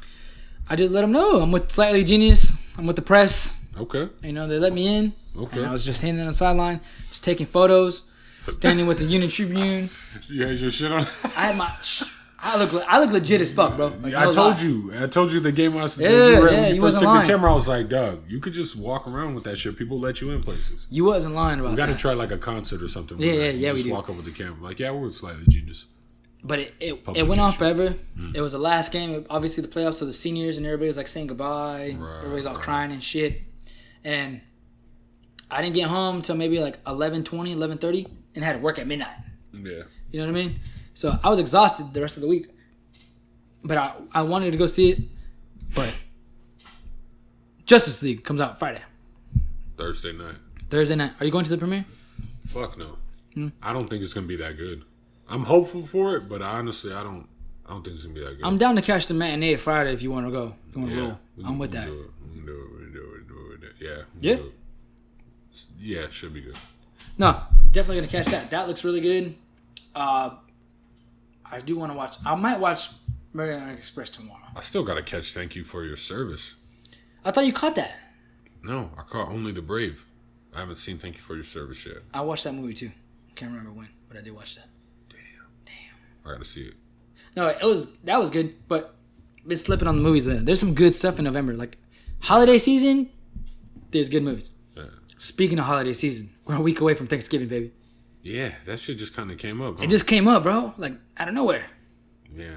I just let them know. I'm with Slightly Genius. I'm with the press. Okay. You know, they let me in. Okay. And I was just standing on the sideline, just taking photos, standing with the Union Tribune. You had your shit on? I had my... I look legit as fuck, bro. Like, I told you the game I was you first took lying. the camera. I was like, dog, you could just walk around with that shit. People let you in places. You wasn't lying about that. We got to try like a concert or something. Yeah, just we do. Walk up with the camera, like, yeah, we're Slightly Genius. But it went on forever. It was the last game, obviously the playoffs, so the seniors and everybody was like saying goodbye. Right, everybody's all crying and shit. And I didn't get home till maybe like 11:20, 11:30, and had to work at midnight. Yeah. You know what I mean? So I was exhausted the rest of the week. But I wanted to go see it. But Justice League comes out Friday. Thursday night. Are you going to the premiere? Fuck no. I don't think it's gonna be that good. I'm hopeful for it, but honestly, I don't think it's gonna be that good. I'm down to catch the matinee Friday if you want to go. If you want to roll. I'm with that. We can do it. Yeah. Yeah. Yeah, it should be good. No, definitely gonna catch that. That looks really good. I do want to watch. I might watch Murder on the Orient Express tomorrow. I still gotta catch Thank You for Your Service. I thought you caught that. No, I caught Only the Brave. I haven't seen Thank You for Your Service yet. I watched that movie too. Can't remember when, but I did watch that. I gotta see it. No, that was good, but been slipping on the movies. There's some good stuff in November, like holiday season. There's good movies. Yeah. Speaking of holiday season, we're a week away from Thanksgiving, baby. Yeah, that shit just kind of came up. Huh? It just came up, bro. Like out of nowhere. Yeah.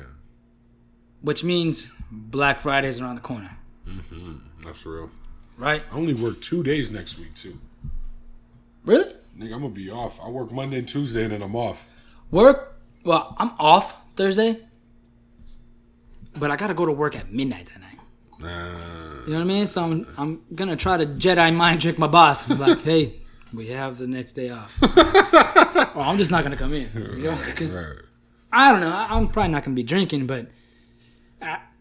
Which means Black Friday is around the corner. That's real. Right? I only work 2 days next week, too. Really? Nigga, I'm going to be off. I work Monday and Tuesday, and then I'm off. Well, I'm off Thursday. But I got to go to work at midnight that night. You know what I mean? So I'm going to try to Jedi mind trick my boss. I'm like, hey, we have the next day off. Or I'm just not going to come in. You know? Because I don't know. I'm probably not going to be drinking, but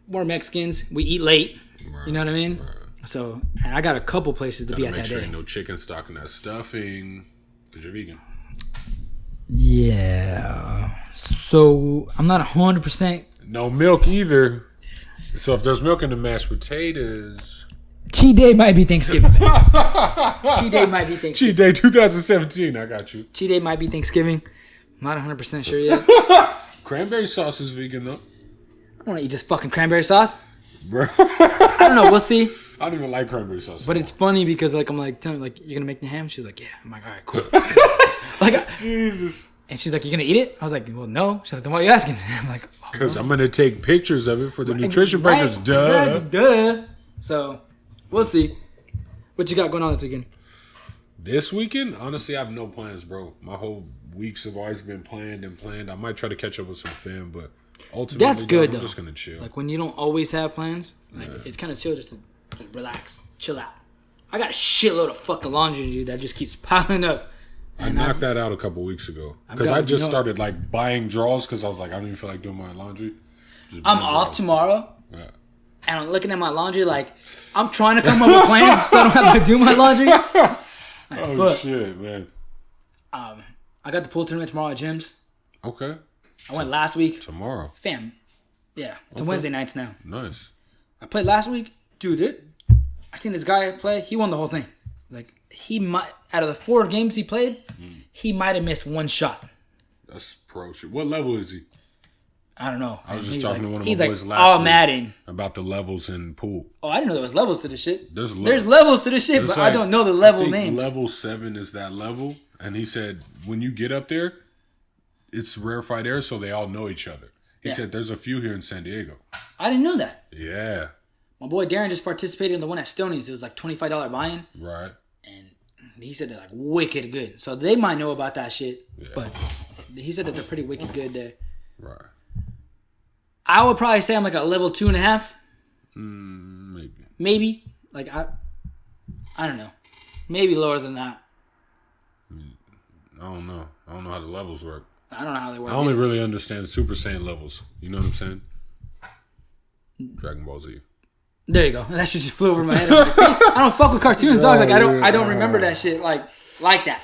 we're Mexicans. We eat late. You know what I mean? So, and I got a couple places to be at that day. Make sure no chicken stock in that stuffing, because you're vegan. Yeah. So, I'm not 100%. No milk either. So, if there's milk in the mashed potatoes. Cheat day might be Thanksgiving. Cheat day might be Thanksgiving. Cheat day 2017, I got you. Cheat day might be Thanksgiving. I'm not 100% sure yet. Cranberry sauce is vegan, though. I don't want to eat just fucking cranberry sauce. Bro. I don't know. We'll see. I don't even like cranberry sauce. But it's funny because I'm like, telling her, like, you're gonna make the ham? She's like, yeah. I'm like, all right, cool. Like, Jesus. And she's like, you gonna eat it? I was like, well, no. She's like, then why are you asking? I'm like, because I'm gonna take pictures of it for the nutrition breakers. Duh. Exactly, duh. So we'll see. What you got going on this weekend? This weekend, honestly, I have no plans, bro. My whole weeks have always been planned. I might try to catch up with some fam, but ultimately, that's good, I'm though. just gonna chill. Like when you don't always have plans, like it's kind of chill just to relax, chill out. I got a shitload of fucking laundry to do that just keeps piling up. I knocked that out a couple weeks ago because I just started like buying drawers because I was like, I don't even feel like doing my laundry. I'm off tomorrow, and I'm looking at my laundry like I'm trying to come up with plans so I don't have to do my laundry. Like, shit, man. I got the pool tournament tomorrow at Jim's. Okay. I went last week. Tomorrow. Fam. Yeah, it's a Wednesday nights now. Nice. I played last week. Dude, I seen this guy play. He won the whole thing. Like, he might, out of the 4 games he played, he might have missed 1 shot. That's pro shit. What level is he? I don't know. I was just talking to one of my boys last week Madden. About the levels in pool. Oh, I didn't know there was levels to this shit. There's levels to this shit, but I don't know the level names. Level 7 is that level. And he said, when you get up there, it's rarefied air, so they all know each other. He said there's a few here in San Diego. I didn't know that. Yeah. My boy Darren just participated in the one at Stoney's. It was like $25 buy-in. Right. And he said they're like wicked good. So they might know about that shit. Yeah. But he said that they're pretty wicked good there. Right. I would probably say I'm like a level 2.5. Maybe. Like I don't know. Maybe lower than that. I don't know. I don't know how the levels work. I don't know how they work. I only really understand Super Saiyan levels. You know what I'm saying? Dragon Ball Z. There you go. That shit just flew over my head. Like, see, I don't fuck with cartoons, dog. Like I don't remember that shit like that.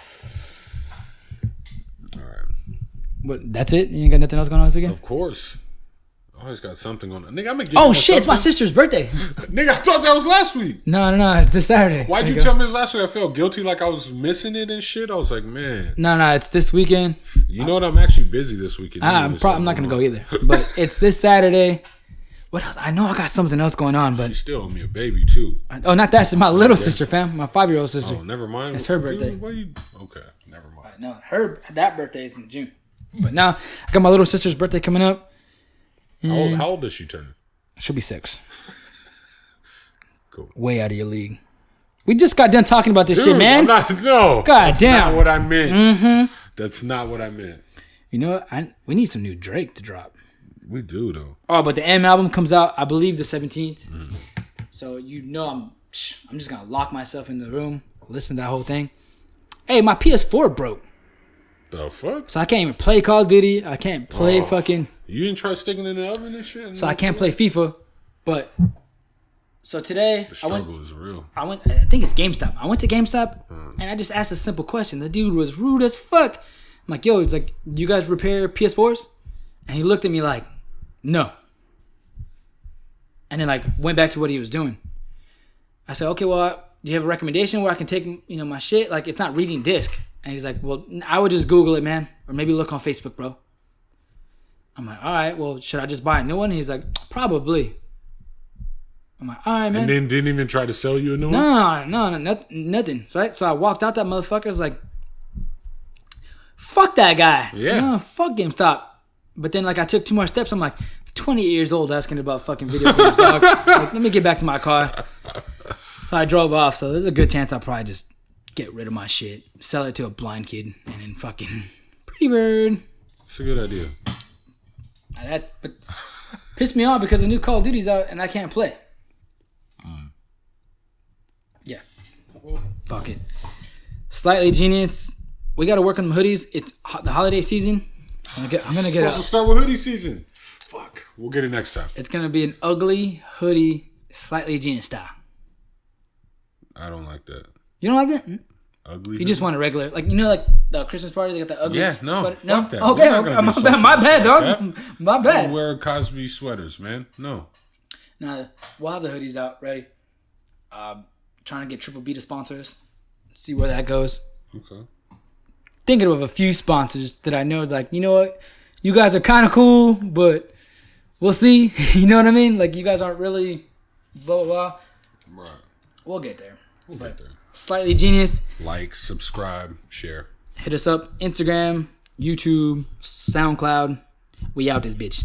All right. But that's it? You ain't got nothing else going on this weekend? Of course. I always got something on. Nigga, I'm gonna Oh shit! It's my sister's birthday. Nigga, I thought that was last week. No. It's this Saturday. Why'd you tell me this last week? I felt guilty, like I was missing it and shit. I was like, man. No. It's this weekend. You know what? I'm actually busy this weekend. I'm not gonna go either. But it's this Saturday. What else? I know I got something else going on, but she still owe me a baby too. Oh, not that. It's my little sister, fam. My 5-year-old sister. Oh, never mind. It's her birthday. Okay, never mind. No, that birthday is in June. But now I got my little sister's birthday coming up. How old is she turning? She'll be 6. Cool. Way out of your league. We just got done talking about this shit, man. God damn. That's not what I meant. That's not what I meant. You know what? We need some new Drake to drop. We do, though. Oh, but the M album comes out, I believe, the 17th. So, you know I'm just going to lock myself in the room, listen to that whole thing. Hey, my PS4 broke. The fuck? So I can't even play Call of Duty. I can't play fucking... You didn't try sticking it in the oven and shit? So I can't play FIFA. But... So today... The struggle is real. I think it's GameStop. I went to GameStop and I just asked a simple question. The dude was rude as fuck. I'm like, yo, it's like, do you guys repair PS4s? And he looked at me like, no. And then like went back to what he was doing. I said, okay, well, do you have a recommendation where I can take, my shit? Like, it's not reading disc. And he's like, well, I would just Google it, man. Or maybe look on Facebook, bro. I'm like, all right, well, should I just buy a new one? And he's like, probably. I'm like, all right, man. And then didn't even try to sell you a new one? No, nothing. Right? So I walked out that motherfucker. I was like, fuck that guy. Yeah. No, fuck GameStop. But then, like, I took 2 more steps. I'm like, 28 years old asking about fucking video games, dog. Like, let me get back to my car. So I drove off. So there's a good chance I'll probably just get rid of my shit, sell it to a blind kid, and then fucking Pretty Bird. It's a good idea. But pissed me off because the new Call of Duty's out and I can't play. Yeah. Fuck it. Slightly Genius. We got to work on the hoodies. It's the holiday season. I'm gonna get. Supposed to start with hoodie season. Fuck. We'll get it next time. It's gonna be an ugly hoodie, Slightly Genius style. I don't like that. You don't like that? Ugly. You just want a regular, like the Christmas party. They got the ugly. Yeah, no. Sweater. Fuck that. Okay. My bad, dog. My I bad. don't wear Cosby sweaters, man. No. Nah, we'll have the hoodies out ready. Trying to get Triple B to sponsor us. See where that goes. Okay. Thinking of a few sponsors that I know, like, you know what? You guys are kind of cool, but we'll see. You know what I mean? Like, you guys aren't really blah, blah, blah. Right. We'll get there. We'll get there. Slightly Genius. Like, subscribe, share. Hit us up. Instagram, YouTube, SoundCloud. We out this bitch.